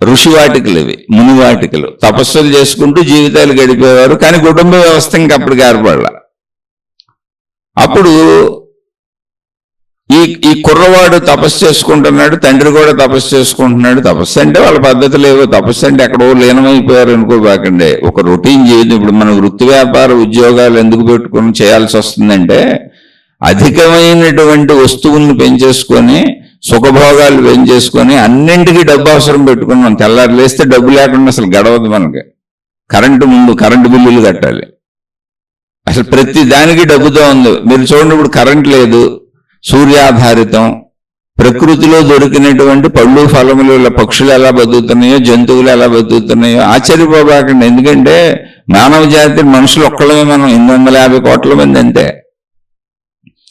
ఋషి వాటికలు, ఇవి ముని వాటికలు. తపస్సులు చేసుకుంటూ జీవితాలు గడిపేవారు. కానీ కుటుంబ వ్యవస్థ ఇంకప్పటికి ఏర్పడాల. అప్పుడు ఈ కుర్రవాడు తపస్సు చేసుకుంటున్నాడు, తండ్రి కూడా తపస్సు చేసుకుంటున్నాడు. తపస్సు అంటే వాళ్ళ పద్ధతులు ఏవో. తపస్సు అంటే ఎక్కడో లీనమైపోయారు అనుకోబాకండి. ఒక రొటీన్ జీవితం. ఇప్పుడు మనం వృత్తి వ్యాపార ఉద్యోగాలు ఎందుకు పెట్టుకుని చేయాల్సి వస్తుందంటే, అధికమైనటువంటి వస్తువులను పెంచేసుకొని, సుఖభోగాలు పెంచేసుకొని, అన్నింటికీ డబ్బు అవసరం పెట్టుకున్నాం. తెల్లారు లేస్తే డబ్బు లేకుండా అసలు గడవదు మనకి. కరెంటు బిల్లులు కట్టాలి. అసలు ప్రతి దానికి డబ్బుతో ఉంది. మీరు చూడండి, ఇప్పుడు కరెంట్ లేదు, సూర్యాధారితం. ప్రకృతిలో దొరికినటువంటి పళ్ళు ఫలములు, పక్షులు ఎలా బతుకుతున్నాయో, జంతువులు ఎలా బతుకుతున్నాయో ఆశ్చర్యపోబాకండి. ఎందుకంటే మానవ జాతి మనుషులు ఒక్కళ్ళమే మనం, 850 కోట్ల మంది అంతే.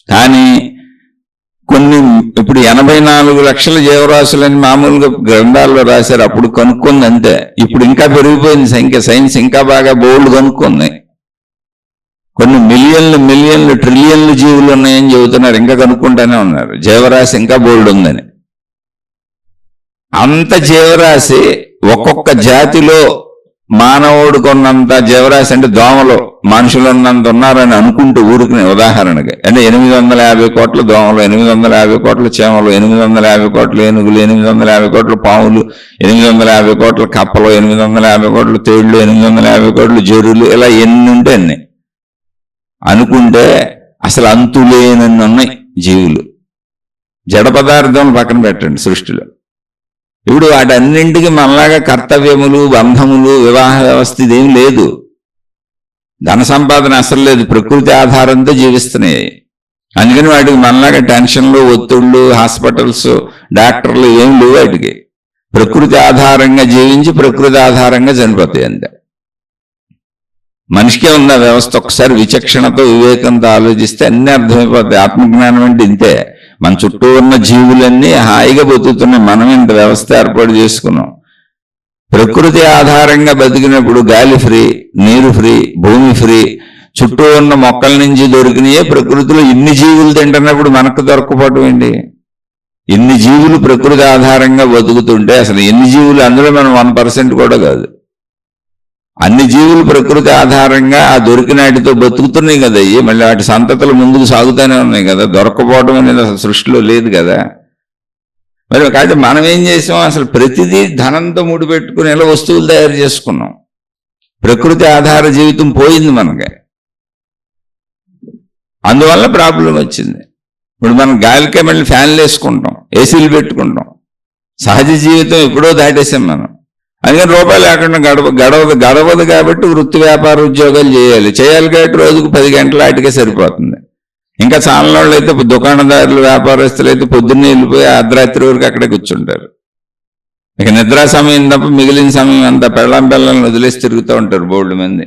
కానీ కొన్ని ఇప్పుడు 84 లక్షల జీవరాశులని మామూలుగా గ్రంథాల్లో రాశారు. అప్పుడు కనుక్కుంది అంతే. ఇప్పుడు ఇంకా పెరిగిపోయింది సంఖ్య. సైన్స్ ఇంకా బాగా బోల్డ్ కనుక్కుంది. కొన్ని మిలియన్లు ట్రిలియన్లు జీవులు ఉన్నాయని చెబుతున్నారు. ఇంకా కనుక్కుంటానే ఉన్నారు. జీవరాశి ఇంకా బోల్డ్ ఉందని. అంత జీవరాశి ఒక్కొక్క జాతిలో మానవుడు కొన్నంత జీవరాశి, అంటే దోమలు మనుషులు ఉన్నంత ఉన్నారని అనుకుంటూ ఊరుకునే ఉదాహరణకి. అంటే 850 కోట్ల దోమలు, 850 కోట్ల చీమలు, 850 కోట్ల ఏనుగులు, 850 కోట్ల పాములు, 850 కోట్ల కప్పలు, 850 కోట్ల తేళ్లు, 850 కోట్ల జరులు, ఇలా ఎన్ని ఉంటే అన్ని అనుకుంటే అసలు అంతులేనన్ని ఉన్నాయి జీవులు. జడ పదార్థం పక్కన పెట్టండి సృష్టిలో. ఇప్పుడు వాటన్నింటికి మనలాగా కర్తవ్యములు, బంధములు, వివాహ వ్యవస్థ ఇదేం లేదు. ధన సంపాదన అసలు లేదు. ప్రకృతి ఆధారంతో జీవిస్తున్నాయి. అందుకని వాటికి మనలాగా టెన్షన్లు, ఒత్తిళ్లు, హాస్పిటల్స్, డాక్టర్లు ఏం లేవు. వాటికి ప్రకృతి ఆధారంగా జీవించి ప్రకృతి ఆధారంగా చనిపోతాయి అంతే. మనిషికే ఉన్న వ్యవస్థ. ఒకసారి విచక్షణతో, వివేకంతో ఆలోచిస్తే అన్నీ అర్థమైపోతాయి. ఆత్మజ్ఞానం అంటే ఇంతే. మన చుట్టూ ఉన్న జీవులన్నీ హాయిగా బతుకుతున్నాయి. మనం ఇంత వ్యవస్థ ఏర్పాటు చేసుకున్నాం. ప్రకృతి ఆధారంగా బతికినప్పుడు గాలి ఫ్రీ, నీరు ఫ్రీ, భూమి ఫ్రీ, చుట్టూ ఉన్న మొక్కల నుంచి దొరికినాయే ప్రకృతిలో ఇన్ని జీవులు తింటున్నప్పుడు మనకు దొరకపోవటం ఏంటి? ఇన్ని జీవులు ప్రకృతి ఆధారంగా బతుకుతుంటే అసలు ఎన్ని జీవులు, అందులో మనం 1% కూడా కాదు. అన్ని జీవులు ప్రకృతి ఆధారంగా ఆ దొరికినాటితో బతుకుతున్నాయి కదా. మళ్ళీ వాటి సంతతులు ముందుకు సాగుతూనే ఉన్నాయి కదా. దొరకపోవడం అనేది అసలు సృష్టిలో లేదు కదా. మరి కాబట్టి మనం ఏం చేసాం, అసలు ప్రతిదీ ధనంతో ముడిపెట్టుకుని ఎలా వస్తువులు తయారు చేసుకున్నాం. ప్రకృతి ఆధార జీవితం పోయింది మనకి. అందువల్ల ప్రాబ్లం వచ్చింది. ఇప్పుడు మనం గాలికే మళ్ళీ ఫ్యాన్లు వేసుకుంటాం, ఏసీలు పెట్టుకుంటాం. సహజ జీవితం ఎప్పుడో దాటేసాం మనం. అందుకని రూపాయలు లేకుండా గడవదు కాబట్టి వృత్తి వ్యాపార ఉద్యోగాలు చేయాలి కాబట్టి రోజుకు 10 గంటల ఆటికే సరిపోతుంది. ఇంకా చాలా వాళ్ళు అయితే దుకాణదారులు, వ్యాపారస్తులు అయితే పొద్దున్నే వెళ్ళిపోయి అర్ధరాత్రి వరకు అక్కడే కూర్చుంటారు. ఇక నిద్రా సమయం తప్ప మిగిలిన సమయం అంతా పిల్లల్ని వదిలేసి తిరుగుతూ ఉంటారు. బోల్డ్ మంది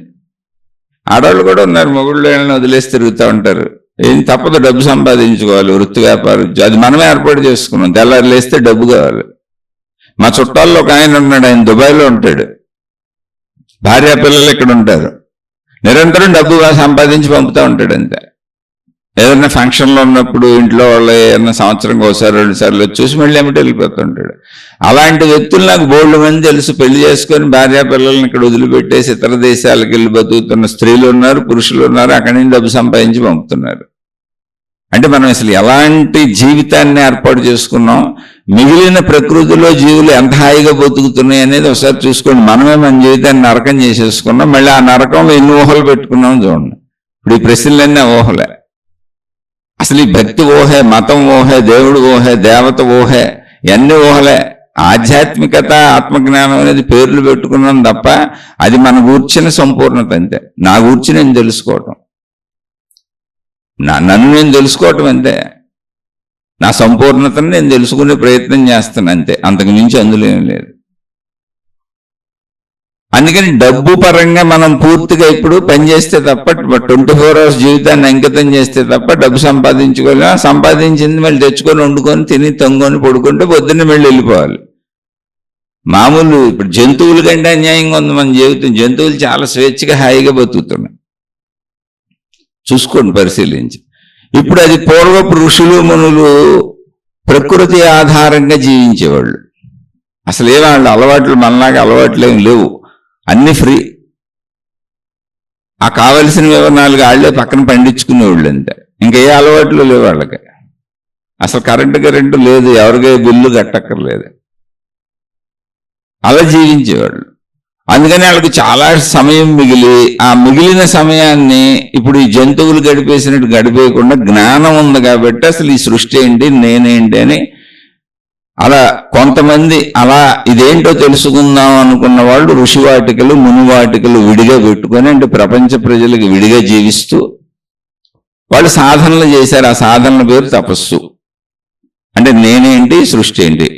ఆడవాళ్ళు కూడా ఉన్నారు, మొగుళ్ళని వదిలేసి తిరుగుతూ ఉంటారు. ఏం తప్పదు, డబ్బు సంపాదించుకోవాలి. వృత్తి వ్యాపార ఉద్యోగం అది మనమే ఏర్పాటు చేసుకున్నాం. తెల్లారు లేస్తే డబ్బు కావాలి. మా చుట్టాల్లో ఒక ఆయన ఉన్నాడు, ఆయన దుబాయ్లో ఉంటాడు. భార్య పిల్లలు ఇక్కడ ఉంటారు, నిరంతరం డబ్బు సంపాదించి పంపుతూ ఉంటాడు అంతే. ఏదైనా ఫంక్షన్లో ఉన్నప్పుడు ఇంట్లో వాళ్ళు ఏదైనా సంవత్సరంకి ఒకసారి 2 సార్లు చూసి మళ్ళీ ఏమిటి వెళ్ళిపోతుంటాడు. అలాంటి వ్యక్తులు నాకు బోల్డ్ మంది తెలుసు. పెళ్లి చేసుకొని భార్య పిల్లల్ని ఇక్కడ వదిలిపెట్టేసి ఇతర దేశాలకు వెళ్ళి బతుకుతున్న స్త్రీలు ఉన్నారు, పురుషులు ఉన్నారు. అక్కడి నుంచి డబ్బు సంపాదించి పంపుతున్నారు. అంటే మనం అసలు ఎలాంటి జీవితాన్ని ఏర్పాటు చేసుకున్నాం, మిగిలిన ప్రకృతిలో జీవులు ఎంత హాయిగా బతుకుతున్నాయి అనేది ఒకసారి చూసుకోండి. మనమే మన జీవితాన్ని నరకం చేసేసుకున్నాం. మళ్ళీ ఆ నరకంలో ఎన్ని ఊహలు పెట్టుకున్నాం చూడండి. ఇప్పుడు ఈ ప్రశ్నలన్నీ ఊహలే. అసలు ఈ భక్తి ఊహే, మతం ఊహే, దేవుడు ఊహే, దేవత ఊహే, ఇవన్నీ ఊహలే. ఆధ్యాత్మికత, ఆత్మజ్ఞానం అనేది పేర్లు పెట్టుకున్నాం తప్ప అది మన గూర్చిన సంపూర్ణత అంతే. నా గూర్చి నేను తెలుసుకోవటం, నన్ను నేను తెలుసుకోవటం అంతే. నా సంపూర్ణతను నేను తెలుసుకునే ప్రయత్నం చేస్తాను అంతే. అంతకు మించి అందులో ఏం లేదు. అందుకని డబ్బు పరంగా మనం పూర్తిగా ఇప్పుడు పనిచేస్తే తప్ప, 24 hours జీవితాన్ని అంకితం చేస్తే తప్ప డబ్బు సంపాదించుకోలేం. సంపాదించింది మళ్ళీ తెచ్చుకొని వండుకొని తిని తొంగొని పడుకుంటే పొద్దున్నే మళ్ళీ వెళ్ళిపోవాలి. మామూలు ఇప్పుడు జంతువుల కంటే అన్యాయంగా ఉంది మన జీవితం. జంతువులు చాలా స్వేచ్ఛగా హాయిగా బతుకుతున్నాయి. చూసుకోండి, పరిశీలించి. ఇప్పుడు అది పూర్వపు ఋషులు మునులు ప్రకృతి ఆధారంగా జీవించేవాళ్ళు. అసలు ఏ వాళ్ళు అలవాట్లు మనలాగా అలవాట్లు ఏమి లేవు, అన్ని ఫ్రీ. ఆ కావలసిన వివరణాలు వాళ్ళే పక్కన పండించుకునేవాళ్ళు అంతే. ఇంకా ఏ అలవాట్లు లేవు వాళ్ళకి. అసలు కరెంటు లేదు, ఎవరికై బిల్లు కట్టక్కర్లేదు. అలా జీవించేవాళ్ళు. అందుకని వాళ్ళకి చాలా సమయం మిగిలి, ఆ మిగిలిన సమయాన్ని ఇప్పుడు ఈ జంతువులు గడిపేసినట్టు గడిపేయకుండా జ్ఞానం ఉంది కాబట్టి అసలు ఈ సృష్టి ఏంటి, నేనేంటి అని అలా కొంతమంది అలా ఇదేంటో తెలుసుకుందాం అనుకున్న వాళ్ళు ఋషివాటికలు, మునివాటికలు విడిగా పెట్టుకొని, అంటే ప్రపంచ ప్రజలకు విడిగా జీవిస్తూ వాళ్ళు సాధనలు చేశారు. ఆ సాధనల పేరు తపస్సు. అంటే నేనేంటి, సృష్టి ఏంటి,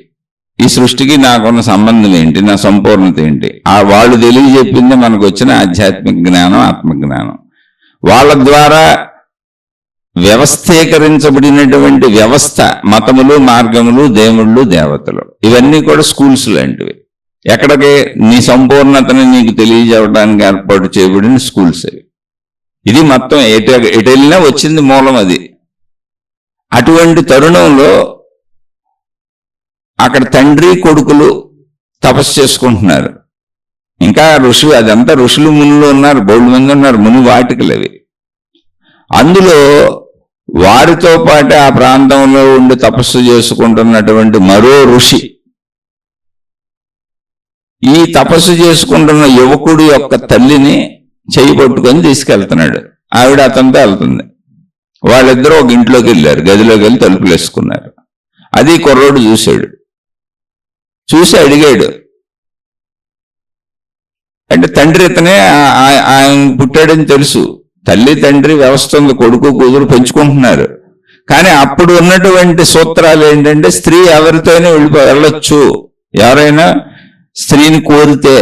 ఈ సృష్టికి నాకున్న సంబంధం ఏంటి, నా సంపూర్ణత ఏంటి, వాళ్ళు తెలియజెప్పింది మనకు వచ్చిన ఆధ్యాత్మిక జ్ఞానం, ఆత్మజ్ఞానం. వాళ్ళ ద్వారా వ్యవస్థీకరించబడినటువంటి వ్యవస్థ, మతములు, మార్గములు, దేవుళ్ళు, దేవతలు, ఇవన్నీ కూడా స్కూల్స్ లాంటివి. ఎక్కడికి నీ సంపూర్ణతని నీకు తెలియజేయడానికి ఏర్పాటు చేయబడిన స్కూల్స్ అవి. ఇది మొత్తం ఎటు వెళ్ళినా వచ్చింది మూలం అది. అటువంటి తరుణంలో అక్కడ తండ్రి కొడుకులు తపస్సు చేసుకుంటున్నారు. ఇంకా అదంతా ఋషులు మునులు ఉన్నారు, బోల్డ్ మంది ఉన్నారు, ముని వాటికలు అవి. అందులో వారితో పాటు ఆ ప్రాంతంలో ఉండి తపస్సు చేసుకుంటున్నటువంటి మరో ఋషి ఈ తపస్సు చేసుకుంటున్న యువకుడు యొక్క తల్లిని చెయ్యి పట్టుకొని తీసుకెళ్తున్నాడు. ఆవిడ అతనితో వెళ్తుంది. వాళ్ళిద్దరూ ఒక ఇంట్లోకి వెళ్ళారు, గదిలోకి వెళ్ళి తలుపులు వేసుకున్నారు. అది కుర్రోడు చూశాడు. చూసి అడిగాడు, అంటే తండ్రి ఇతనే, ఆయన పుట్టాడని తెలుసు. తల్లి తండ్రి వ్యవస్థ ఉంది, కొడుకు కూతురు పెంచుకుంటున్నారు. కానీ అప్పుడు ఉన్నటువంటి సూత్రాలు ఏంటంటే స్త్రీ ఎవరితోనే వెళ్ళొచ్చు, ఎవరైనా స్త్రీని కోరితే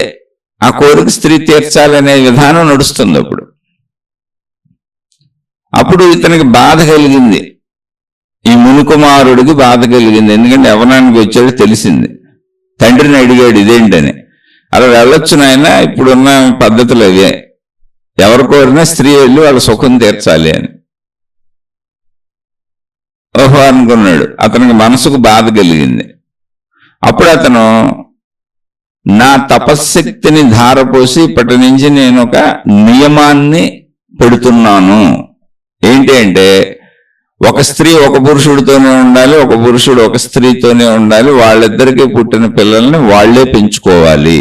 ఆ కోరిక స్త్రీ తీర్చాలనే విధానం నడుస్తుంది. అప్పుడు ఇతనికి బాధ కలిగింది, ఈ మునికుమారుడికి బాధ కలిగింది. ఎందుకంటే యవ్వనానికి వచ్చాడు, తెలిసింది. తండ్రిని అడిగాడు ఇదేంటని. అలా వెళ్ళొచ్చు నాయన, ఇప్పుడున్న పద్ధతులు అవే, ఎవరు కోరినా స్త్రీ వెళ్ళి వాళ్ళ సుఖం తీర్చాలి అని. ఓహో అనుకున్నాడు. అతనికి మనసుకు బాధ కలిగింది. అప్పుడు అతను, నా తపశ్శక్తిని ధారపోసి ఇప్పటి నుంచి నేను ఒక నియమాన్ని పెడుతున్నాను. ఏంటి అంటే, ఒక స్త్రీ ఒక పురుషుడితోనే ఉండాలి, ఒక పురుషుడు ఒక స్త్రీతోనే ఉండాలి, వాళ్ళిద్దరికీ పుట్టిన పిల్లల్ని వాళ్లే పెంచుకోవాలి.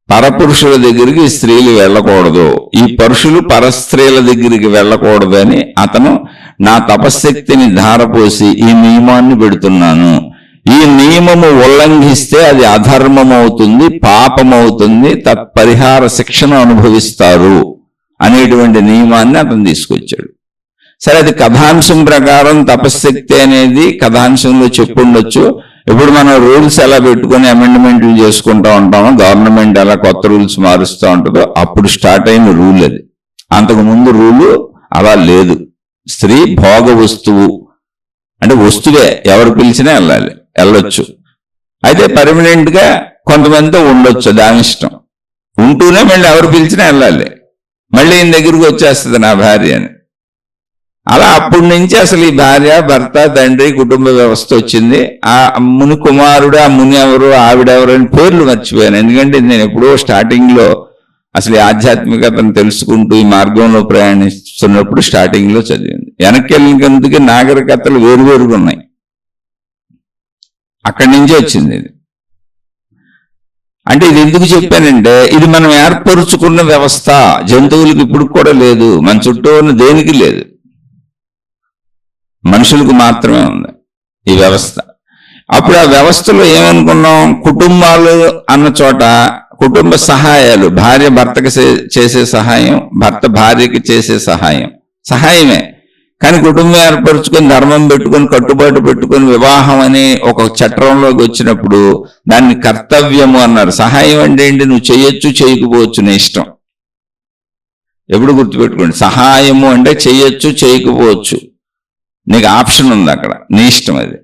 పరపురుషుల దగ్గరికి స్త్రీలు వెళ్ళకూడదు, ఈ పురుషులు పరస్త్రీల దగ్గరికి వెళ్ళకూడదు అని అతను నా తపశ్శక్తిని ధారపోసి ఈ నియమాన్ని పెడుతున్నాను. ఈ నియమము ఉల్లంఘిస్తే అది అధర్మం అవుతుంది, పాపం అవుతుంది, తత్పరిహార శిక్షను అనుభవిస్తారు అనేటువంటి నియమాన్ని అతను తీసుకొచ్చాడు. సరే, అది కథాంశం ప్రకారం తపశ్శక్తి అనేది కథాంశంలో చెప్పుండొచ్చు. ఇప్పుడు మనం రూల్స్ ఎలా పెట్టుకొని అమెండ్మెంట్లు చేసుకుంటా ఉంటామో, గవర్నమెంట్ ఎలా కొత్త రూల్స్ మారుస్తూ ఉంటుందో, అప్పుడు స్టార్ట్ అయిన రూల్ అది. అంతకు ముందు రూలు అలా లేదు. స్త్రీ భోగ వస్తువు, అంటే వస్తువే, ఎవరు పిలిచినా వెళ్ళొచ్చు. అయితే పర్మనెంట్ గా కొంతమందితో ఉండొచ్చు, దాని ఇష్టం. ఉంటూనే మళ్ళీ ఎవరు పిలిచినా వెళ్ళాలి, మళ్ళీ ఈయన దగ్గరికి వచ్చేస్తుంది నా భార్య అని. అలా అప్పటి నుంచి అసలు ఈ భార్య భర్త తండ్రి కుటుంబ వ్యవస్థ వచ్చింది. ఆ ముని కుమారుడు, ఆ ముని ఎవరు ఆవిడెవరు అని పేర్లు మర్చిపోయాను. ఎందుకంటే నేను ఎప్పుడో స్టార్టింగ్ లో అసలు ఈ ఆధ్యాత్మికతను తెలుసుకుంటూ ఈ మార్గంలో ప్రయాణిస్తున్నప్పుడు స్టార్టింగ్ లో చదివింది. వెనక్కి వెళ్ళినందుకు నాగరికతలు వేరువేరుగా ఉన్నాయి, అక్కడి నుంచే వచ్చింది ఇది. అంటే ఇది ఎందుకు చెప్పానంటే ఇది మనం ఏర్పరుచుకున్న వ్యవస్థ, జంతువులకు ఇప్పుడు కూడా లేదు, మన చుట్టూ ఉన్న దేనికి లేదు, మనుషులకు మాత్రమే ఉంది ఈ వ్యవస్థ. అప్పుడు ఆ వ్యవస్థలో ఏమనుకున్నాం, కుటుంబాలు అన్న చోట కుటుంబ సహాయాలు, భార్య భర్తకి చేసే సహాయం, భర్త భార్యకి చేసే సహాయమే. కానీ కుటుంబం ఏర్పరచుకొని ధర్మం పెట్టుకొని కట్టుబాటు పెట్టుకొని వివాహం అనే ఒక చట్రంలోకి వచ్చినప్పుడు దాన్ని కర్తవ్యము అన్నారు. సహాయం అంటే ఏంటి, నువ్వు చేయొచ్చు చేయకపోవచ్చు నీ ఇష్టం. ఎప్పుడు గుర్తుపెట్టుకోండి, సహాయము అంటే చేయొచ్చు చేయకపోవచ్చు, నీకు ఆప్షన్ ఉంది అక్కడ, నీ ఇష్టం అది.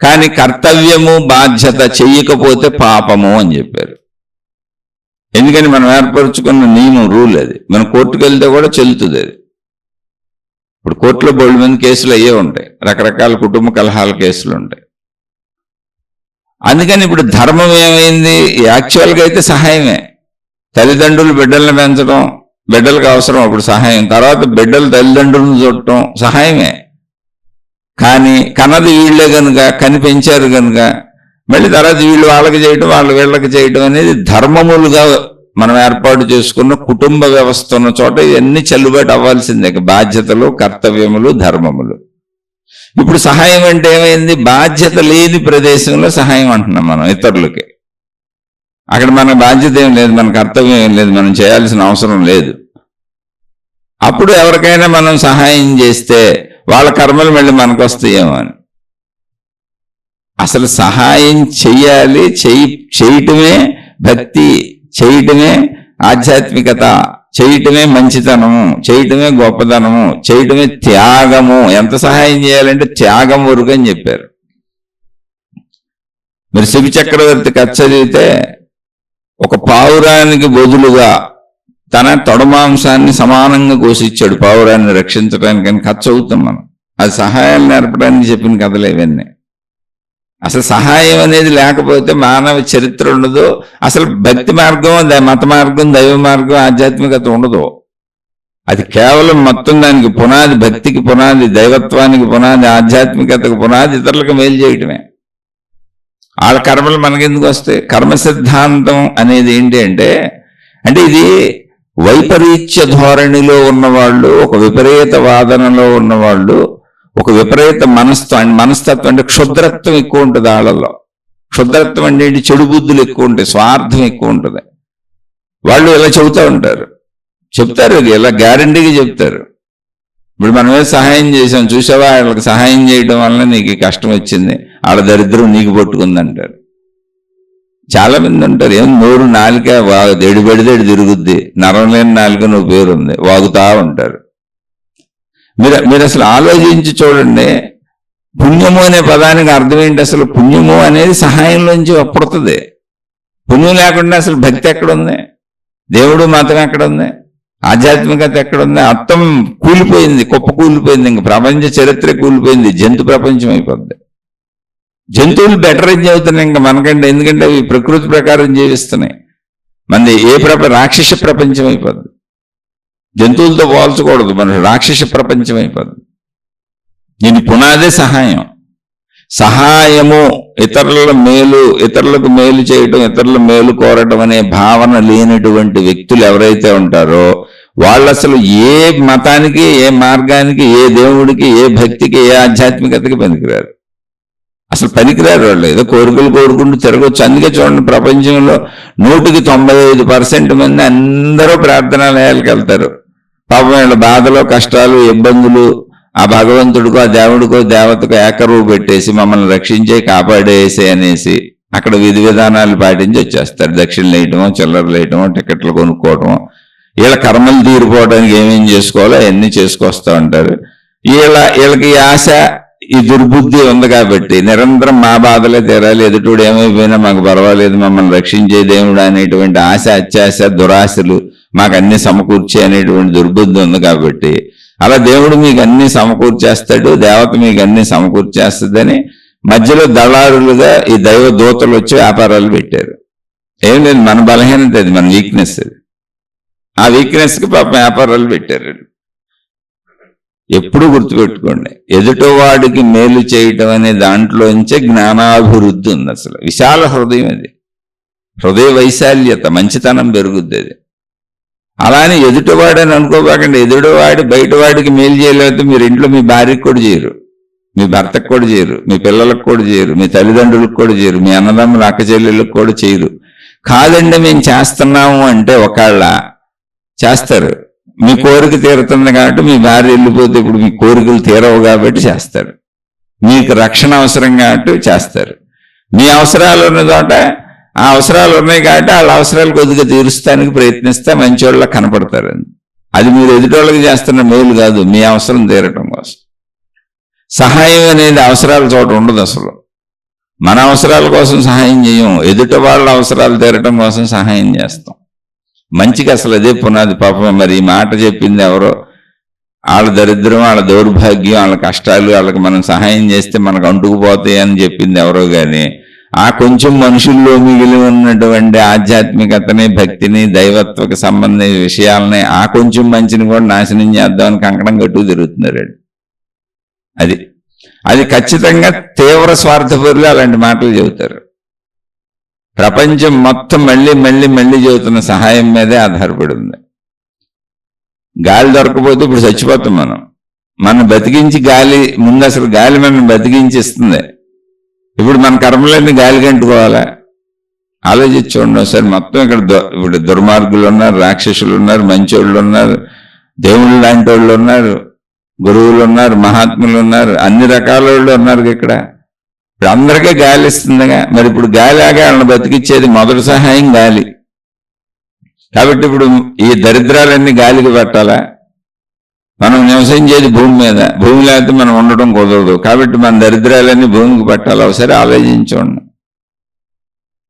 కానీ కర్తవ్యము బాధ్యత, చెయ్యకపోతే పాపము అని చెప్పారు. ఎందుకని మనం ఏర్పరచుకున్న నియమం, రూల్ అది. మనం కోర్టుకు వెళ్తే కూడా చెల్లుతుంది అది. ఇప్పుడు కోర్టులో బోల్డ్ మంది కేసులు అయ్యే ఉంటాయి, రకరకాల కుటుంబ కలహాల కేసులు ఉంటాయి. అందుకని ఇప్పుడు ధర్మం ఏమైంది, యాక్చువల్గా అయితే సహాయమే. తల్లిదండ్రులు బిడ్డలను పెంచడం, బిడ్డలకు అవసరం అప్పుడు సహాయం. తర్వాత బిడ్డలు తల్లిదండ్రులను చూడటం సహాయమే. కానీ కన్నది వీళ్లే కనుక, కని పెంచారు కనుక మళ్ళీ తర్వాత వీళ్ళు వాళ్ళకి చేయటం, వాళ్ళు వీళ్ళకి చేయటం అనేది ధర్మములుగా మనం ఏర్పాటు చేసుకున్న కుటుంబ వ్యవస్థ ఉన్న చోట ఇవన్నీ చెల్లుబాటు అవ్వాల్సిందే, బాధ్యతలు, కర్తవ్యములు, ధర్మములు. ఇప్పుడు సహాయం అంటే ఏమైంది, బాధ్యత లేని ప్రదేశంలో సహాయం అంటున్నాం మనం ఇతరులకి. అక్కడ మన బాధ్యత ఏం లేదు, మన కర్తవ్యం ఏం లేదు, మనం చేయాల్సిన అవసరం లేదు. అప్పుడు ఎవరికైనా మనం సహాయం చేస్తే వాళ్ళ కర్మలు మళ్ళీ మనకు వస్తాయేమో అని. అసలు సహాయం చెయ్యాలి, చేయటమే భక్తి, చేయటమే ఆధ్యాత్మికత, చేయటమే మంచితనము, చేయటమే గొప్పతనము, చేయటమే త్యాగము. ఎంత సహాయం చేయాలంటే త్యాగం వరకు అని చెప్పారు. మీరు శివ చక్రవర్తి కథ చదివితే ఒక పావురానికి బదులుగా తన తొడమాంసాన్ని సమానంగా కోసిచ్చాడు పావురాన్ని రక్షించడానికి అని కథ చదువుతాం మనం. అది సహాయాలు నేర్పడానికి చెప్పిన కథలు ఇవన్నీ. అసలు సహాయం అనేది లేకపోతే మానవ చరిత్ర ఉండదు. అసలు భక్తి మార్గం, మత మార్గం, దైవ మార్గం, ఆధ్యాత్మికత ఉండదు. అది కేవలం మొత్తం దానికి పునాది, భక్తికి పునాది, దైవత్వానికి పునాది, ఆధ్యాత్మికతకు పునాది ఇతరులకు మేలు చేయటమే. వాళ్ళ కర్మలు మనకెందుకు వస్తాయి? కర్మ సిద్ధాంతం అనేది ఏంటి అంటే ఇది వైపరీత్య ధోరణిలో ఉన్నవాళ్ళు, ఒక విపరీత వాదనలో ఉన్నవాళ్ళు, ఒక విపరీత మనస్తత్వం అంటే క్షుద్రత్వం ఎక్కువ ఉంటుంది వాళ్ళలో. క్షుద్రత్వం అంటే ఏంటి, చెడు బుద్ధులు ఎక్కువ ఉంటాయి, స్వార్థం ఎక్కువ ఉంటుంది. వాళ్ళు ఇలా చెప్తారు ఇలా గ్యారంటీగా చెప్తారు. ఇప్పుడు మనమే సహాయం చేసాం, చూసావా వాళ్ళకి సహాయం చేయడం వల్ల నీకు కష్టం వచ్చింది, వాళ్ళ దరిద్రం నీకు పట్టుకుందంటారు. చాలా మంది ఉంటారు, ఏం నోరు నాలుక ఎడి పెడితే ఎడి తిరుగుద్ది, నరం లేని నాలుక నువ్వు పేరుంది, వాగుతా ఉంటారు. మీరు అసలు ఆలోచించి చూడండి, పుణ్యము అనే పదానికి అర్థం ఏంటి? అసలు పుణ్యము అనేది సహాయంలోంచి పుడుతుంది. పుణ్యం లేకుండా అసలు భక్తి ఎక్కడుంది, దేవుడు మతం ఎక్కడుంది, ఆధ్యాత్మికత ఎక్కడుంది? అర్థం కూలిపోయింది, కుప్ప కూలిపోయింది, ఇంక ప్రపంచ చరిత్ర కూలిపోయింది, జంతు ప్రపంచం అయిపోద్ది. జంతువులు బెటర్ ఏం చెబుతున్నాయి ఇంకా మనకంటే, ఎందుకంటే అవి ప్రకృతి ప్రకారం జీవిస్తున్నాయి. మనది రాక్షస ప్రపంచం అయిపోద్ది. జంతువులతో పోల్చకూడదు, మన రాక్షస ప్రపంచం అయిపోద్ది. దీని పునాదే సహాయము, ఇతరులకు మేలు చేయటం, ఇతరుల మేలు కోరటం అనే భావన లేనటువంటి వ్యక్తులు ఎవరైతే ఉంటారో వాళ్ళు అసలు ఏ మతానికి, ఏ మార్గానికి, ఏ దేవుడికి, ఏ భక్తికి, ఏ ఆధ్యాత్మికతకి పనికిరారు. అసలు పనికిరారు వాళ్ళు. ఏదో కోరికలు కోరుకుంటూ తిరగొచ్చు. అందుకే చూడండి, ప్రపంచంలో 95% మంది అందరూ ప్రార్థనాలయాలకు వెళ్తారు. పాపం వీళ్ళ బాధలు, కష్టాలు, ఇబ్బందులు ఆ భగవంతుడికో, ఆ దేవుడికో, దేవతకో ఏకరువు పెట్టేసి మమ్మల్ని రక్షించే, కాపాడేసే అనేసి అక్కడ విధి విధానాలు పాటించి వచ్చేస్తారు. దక్షిణలు వేయటమో, చిల్లరలు వేయటమో, టికెట్లు కొనుక్కోవటమో, వీళ్ళ కర్మలు తీరిపోవడానికి ఏమేం చేసుకోవాలో అవన్నీ చేసుకొస్తూ ఉంటారు. వీళ్ళకి ఆశ ఈ దుర్బుద్ధి ఉంది కాబట్టి నిరంతరం మా బాధలే తీరాలి, ఎదుటోడు ఏమైపోయినా మాకు పర్వాలేదు, మమ్మల్ని రక్షించే దేవుడు అనేటువంటి ఆశ, అత్యాశ, దురాశలు, మాకు అన్ని సమకూర్చే అనేటువంటి దుర్బుద్ధి ఉంది కాబట్టి అలా దేవుడు మీకు అన్ని సమకూర్చేస్తాడు, దేవత మీకు అన్ని సమకూర్చేస్తుందని మధ్యలో దళారులుగా ఈ దైవ దూతలు వచ్చి వ్యాపారాలు పెట్టారు. ఏం లేదు, మన బలహీనత అది, మన వీక్నెస్ అది. ఆ వీక్నెస్కి పాపం వ్యాపారాలు పెట్టారు. ఎప్పుడు గుర్తుపెట్టుకోండి, ఎదుటివాడికి మేలు చేయటం అనే దాంట్లోంచే జ్ఞానాభివృద్ధి ఉంది. అసలు విశాల హృదయం అది, హృదయ వైశాల్యత, మంచితనం పెరుగుద్ది అది. అలానే ఎదుటివాడని అనుకోబాకండి. ఎదుటివాడి బయటవాడికి మేలు చేయలేకపోతే మీరు ఇంట్లో మీ భార్యకు కూడా చేయరు, మీ భర్తకు కూడా చేయరు, మీ పిల్లలకు కూడా చేయరు, మీ తల్లిదండ్రులకు కూడా చేయరు, మీ అన్నదమ్ముల అక్క చెల్లెళ్ళకు కూడా చేయరు. కాదండి మేము చేస్తున్నాము అంటే ఒకళ్ళ చేస్తారు, మీ కోరిక తీరుతుంది కాబట్టి. మీ భార్య వెళ్ళిపోతే ఇప్పుడు మీ కోరికలు తీరవు కాబట్టి చేస్తారు. మీకు రక్షణ అవసరం కాబట్టి చేస్తారు. మీ అవసరాలు ఉన్న చోట ఆ అవసరాలు ఉన్నాయి కాబట్టి వాళ్ళ అవసరాలు కొద్దిగా తీరుస్తానికి ప్రయత్నిస్తే మంచివాళ్ళ కనపడతారు. అది మీరు ఎదుటోళ్ళకి చేస్తున్న మేలు కాదు, మీ అవసరం తీరటం కోసం. సహాయం అనేది అవసరాల చోట ఉండదు. అసలు మన అవసరాల కోసం సహాయం చేయం, ఎదుట వాళ్ళ అవసరాలు తీరటం కోసం సహాయం చేస్తాం. మంచిగా అసలు అదే పునాది. పాపం మరి ఈ మాట చెప్పింది ఎవరో, వాళ్ళ దరిద్రం, వాళ్ళ దౌర్భాగ్యం, వాళ్ళ కష్టాలు, వాళ్ళకి మనం సహాయం చేస్తే మనకు అంటుకుపోతాయి అని చెప్పింది ఎవరో కానీ ఆ కొంచెం మనుషుల్లో మిగిలి ఉన్నటువంటి ఆధ్యాత్మికతని, భక్తిని, దైవత్వకు సంబంధించిన విషయాలని, ఆ కొంచెం మంచిని కూడా నాశనం చేద్దామని కంకణం కట్టుకు తిరుగుతున్నారు. అది ఖచ్చితంగా తీవ్ర స్వార్థపరులు అలాంటి మాటలు చెబుతారు. ప్రపంచం మొత్తం మళ్ళీ మళ్ళీ మళ్ళీ చెబుతున్న సహాయం మీదే ఆధారపడి ఉంది. గాలి దొరకపోతే ఇప్పుడు చచ్చిపోతాం మనం బతికించి గాలి, ముందు అసలు గాలి మనం బతికించిస్తుంది. ఇప్పుడు మన కర్మలన్నీ గాలికి అంటుకోవాలా? ఆలోచించి చూడండి ఒకసారి. మొత్తం ఇక్కడ ఇప్పుడు దుర్మార్గులు ఉన్నారు, రాక్షసులు ఉన్నారు, మంచోళ్ళు ఉన్నారు, దేవుళ్ళు లాంటి వాళ్ళు ఉన్నారు, గురువులు ఉన్నారు, మహాత్ములు ఉన్నారు, అన్ని రకాల వాళ్ళు ఉన్నారు ఇక్కడ. ఇప్పుడు అందరికీ గాలి ఇస్తుందిగా. మరి ఇప్పుడు గాలి ఆగా వాళ్ళని బతికిచ్చేది మొదటి సహాయం గాలి. కాబట్టి ఇప్పుడు ఈ దరిద్రాలన్నీ గాలికి పెట్టాలా? మనం నివసించేది భూమి మీద, భూమి లేకపోతే మనం ఉండటం కుదరదు. కాబట్టి మన దరిద్రాలన్నీ భూమికి పట్టాలి. ఒకసారి ఆలోచించండి.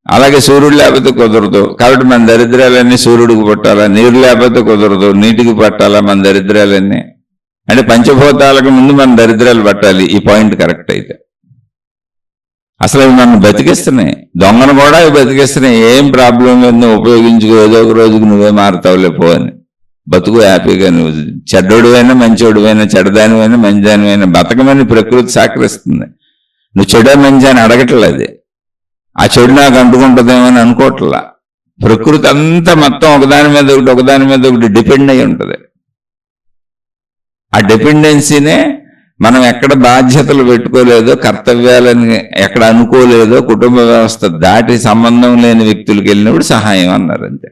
అలాగే సూర్యుడు లేకపోతే కుదరదు, కాబట్టి మన దరిద్రాలన్నీ సూర్యుడికి పట్టాలా. నీరు లేకపోతే కుదరదు, నీటికి పట్టాలా మన దరిద్రాలన్నీ. అంటే పంచభూతాలకు ముందు మన దరిద్రాలు పట్టాలి. ఈ పాయింట్ కరెక్ట్ అయితే అసలు అవి నన్ను బతికిస్తున్నాయి. దొంగను కూడా అవి బతికిస్తున్నాయి. ఏం ప్రాబ్లం లేదు, నువ్వు ఉపయోగించుకో, ఏదో ఒక రోజుకి నువ్వే మారుతావులే పో అని. బతుకు హ్యాపీగా. నువ్వు చెడ్డోడివైనా మంచోడివైనా, చెడ్డదానివైనా మంచిదానివైనా బతకమని ప్రకృతి సహకరిస్తుంది. నువ్వు చెడ మంచి అని అడగట్లేదు. ఆ చెడు నాకు అంటుకుంటుందేమో అని అనుకోవట్లా. ప్రకృతి అంతా మొత్తం ఒకదాని మీద ఒకటి డిపెండ్ అయి ఉంటుంది. ఆ డిపెండెన్సీనే మనం ఎక్కడ బాధ్యతలు పెట్టుకోలేదో, కర్తవ్యాలని ఎక్కడ అనుకోలేదో, కుటుంబ వ్యవస్థ దాటి సంబంధం లేని వ్యక్తులకు వెళ్ళినప్పుడు సహాయం అన్నారు. అంతే.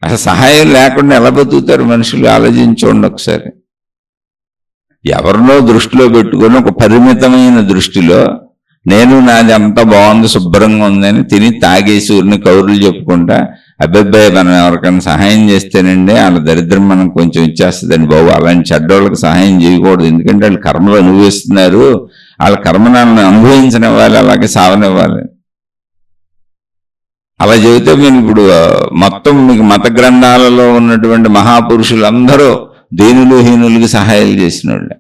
అసలు సహాయం లేకుండా ఎలా బతుకుతారు మనుషులు? ఆలోచించండి ఒకసారి. ఎవరినో దృష్టిలో పెట్టుకొని ఒక పరిమితమైన దృష్టిలో నేను నాది అంతా బాగుంది, శుభ్రంగా ఉందని తిని తాగేసి ఊరిని కౌరులు చెప్పుకుంటా, అబ్బాయి మనం ఎవరికైనా సహాయం చేస్తేనండి వాళ్ళ దరిద్రం మనం కొంచెం ఇచ్చేస్తుందండి బాబు, అలాంటి చెడ్డోళ్ళకి సహాయం చేయకూడదు, ఎందుకంటే వాళ్ళు కర్మలు అనుభవిస్తున్నారు, వాళ్ళ కర్మలను అనుభవించనివ్వాలి, అలాగే సావనివ్వాలి. అలా చెబితే మీరు ఇప్పుడు మొత్తం మీకు మత గ్రంథాలలో ఉన్నటువంటి మహాపురుషులందరూ దీనులు హీనులకి సహాయాలు చేసిన వాళ్ళే.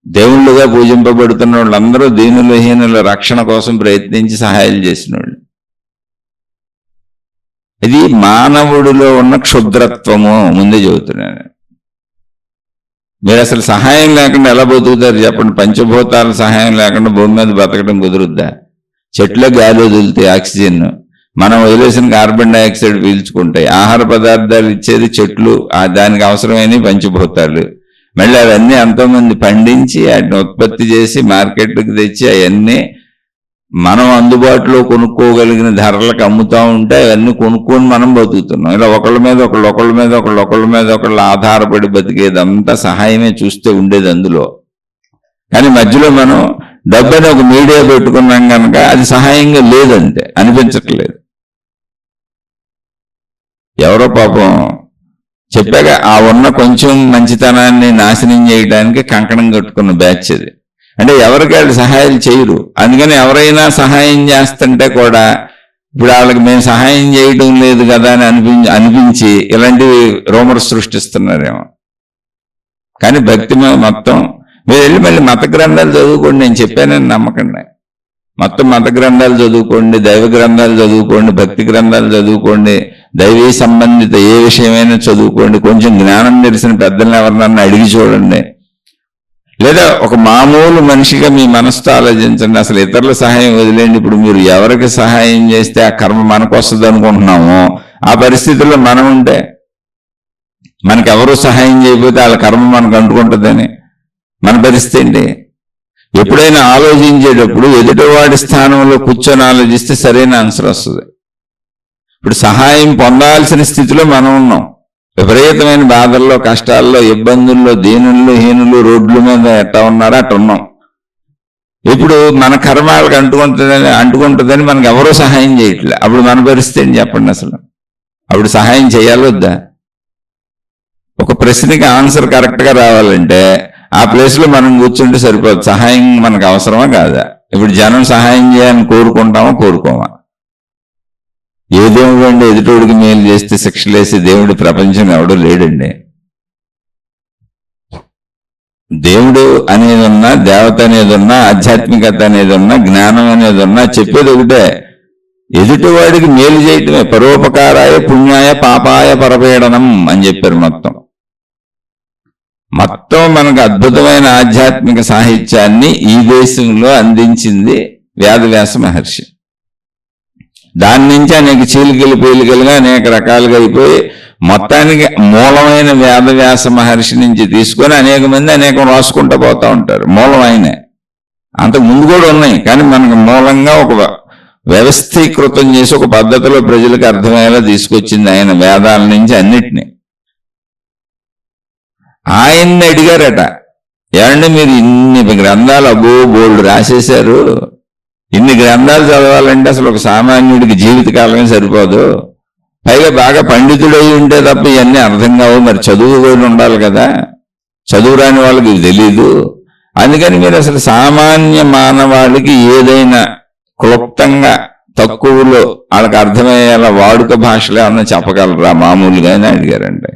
దేవుళ్ళుగా పూజింపబడుతున్న వాళ్ళందరూ దీనుల హీనుల రక్షణ కోసం ప్రయత్నించి సహాయాలు చేసిన వాళ్ళు. ఇది మానవుడిలో ఉన్న క్షుద్రత్వము. ముందే చెబుతున్నాను. మీరు అసలు సహాయం లేకుండా ఎలా బతుకుతారు చెప్పండి? పంచభూతాల సహాయం లేకుండా భూమి మీద బతకడం కుదురుద్దా? చెట్ల గాలి వదులుతాయి ఆక్సిజన్, మనం వదిలేసిన కార్బన్ డైఆక్సైడ్ పీల్చుకుంటాయి. ఆహార పదార్థాలు ఇచ్చేది చెట్లు, దానికి అవసరమైన పంచభూతాలు. మళ్ళీ అవన్నీ ఎంతోమంది పండించి వాటిని ఉత్పత్తి చేసి మార్కెట్కి తెచ్చి అవన్నీ మనం అందుబాటులో కొనుక్కోగలిగిన ధరలకు అమ్ముతూ ఉంటే అవన్నీ కొనుక్కొని మనం బతుకుతున్నాం. ఇలా ఒకళ్ళ మీద ఒకళ్ళు ఆధారపడి బతికేదంతా సహాయమే చూస్తే ఉండేది అందులో. కానీ మధ్యలో మనం డబ్బుని ఒక మీడియా పెట్టుకున్నాం కనుక అది సహాయంగా లేదంటే అనిపించట్లేదు. ఎవరో పాపం చెప్పాక ఆ ఉన్న కొంచెం మంచితనాన్ని నాశనం చేయడానికి కంకణం కట్టుకున్న బ్యాచ్ అది. అంటే ఎవరికి వాళ్ళు సహాయాలు చేయరు. అందుకని ఎవరైనా సహాయం చేస్తుంటే కూడా ఇప్పుడు వాళ్ళకి మేము సహాయం చేయడం లేదు కదా అని అనిపించి ఇలాంటివి రూమర్స్ సృష్టిస్తున్నారేమో. కానీ భక్తి మొత్తం మీరు వెళ్ళి మళ్ళీ మత గ్రంథాలు చదువుకోండి, నేను చెప్పానని నమ్మకండి. మొత్తం మత గ్రంథాలు చదువుకోండి, దైవ గ్రంథాలు చదువుకోండి, భక్తి గ్రంథాలు చదువుకోండి, దైవీ సంబంధిత ఏ విషయమైనా చదువుకోండి. కొంచెం జ్ఞానం తెలిసిన పెద్దల్ని ఎవరినన్నా అడిగి చూడండి. లేదా ఒక మామూలు మనిషిగా మీ మనసుతో ఆలోచించండి. అసలు ఇతరుల సహాయం వదిలేండి. ఇప్పుడు మీరు ఎవరికి సహాయం చేస్తే ఆ కర్మ మనకు వస్తుంది అనుకుంటున్నామో ఆ పరిస్థితుల్లో మనం ఉంటే మనకెవరూ సహాయం చేయకపోతే వాళ్ళ కర్మ మనకు అంటుకుంటుందని మన పరిస్థితి ఏంటి? ఎప్పుడైనా ఆలోచించేటప్పుడు ఎదుటివాడి స్థానంలో కూర్చొని ఆలోచిస్తే సరైన ఆన్సర్ వస్తుంది. ఇప్పుడు సహాయం పొందాల్సిన స్థితిలో మనం ఉన్నాం. విపరీతమైన బాధల్లో, కష్టాల్లో, ఇబ్బందుల్లో, దీనుల్లో, హీనులు, రోడ్ల మీద ఎట్టా ఉన్నారో అట్ట ఉన్నాం. ఇప్పుడు మన కర్మ వాళ్ళకి అంటుకుంటుందని మనకు ఎవరూ సహాయం చేయట్లే. అప్పుడు మన పరిస్థితి ఏంటి చెప్పండి? అసలు అప్పుడు సహాయం చేయాలొద్దా? ఒక ప్రశ్నకి ఆన్సర్ కరెక్ట్గా రావాలంటే ఆ ప్లేస్లో మనం కూర్చుంటే సరిపోదు. సహాయం మనకు అవసరమా కాదా? ఇప్పుడు జనం సహాయం చేయాలని కోరుకుంటామా కోరుకోమా? ఏ దేవుడు అండి ఎదుటోడికి మేలు చేస్తే శిక్షలేసి దేవుడి ప్రపంచం ఎవడో లేడండి. దేవుడు అనేది ఉన్నా, దేవత అనేది ఉన్నా, ఆధ్యాత్మికత అనేది ఉన్నా, జ్ఞానం అనేది ఉన్నా చెప్పేది ఒకటే, ఎదుటివాడికి మేలు చేయటమే. పరోపకారాయ పుణ్యాయ పాపాయ పరపీడనం అని చెప్పారు. మొత్తం మనకు అద్భుతమైన ఆధ్యాత్మిక సాహిత్యాన్ని ఈ దేశంలో అందించింది వేదవ్యాస మహర్షి. దాని నుంచి అనేక చీలికలు పేలికలుగా అనేక రకాలుగా అయిపోయి మొత్తానికి మూలమైన వేదవ్యాస మహర్షి నుంచి తీసుకొని అనేక మంది అనేకం రాసుకుంటూ పోతా ఉంటారు. మూలం ఆయనే. అంతకు ముందు కూడా ఉన్నాయి, కానీ మనకు మూలంగా ఒక వ్యవస్థీకృతం చేసి ఒక పద్ధతిలో ప్రజలకు అర్థమయ్యేలా తీసుకొచ్చింది ఆయన వేదాల నుంచి అన్నిటినీ. ఆయన్ని అడిగారట, ఏమంటే మీరు ఇన్ని గ్రంథాలు అబ్బో బోల్డ్ రాసేశారు, ఇన్ని గ్రంథాలు చదవాలంటే అసలు ఒక సామాన్యుడికి జీవితకాలమే సరిపోదు, పైగా బాగా పండితుడై ఉంటే తప్ప ఇవన్నీ అర్థం కావు, మరి చదువుకొని ఉండాలి కదా, చదువు రాని వాళ్ళకి ఇవి తెలీదు, అందుకని మీరు అసలు సామాన్య మానవాళికి ఏదైనా క్లుప్తంగా తక్కువలో వాళ్ళకి అర్థమయ్యేలా వాడుక భాషలో ఏమన్నా చెప్పగలరా మామూలుగా అని అడిగారంటే.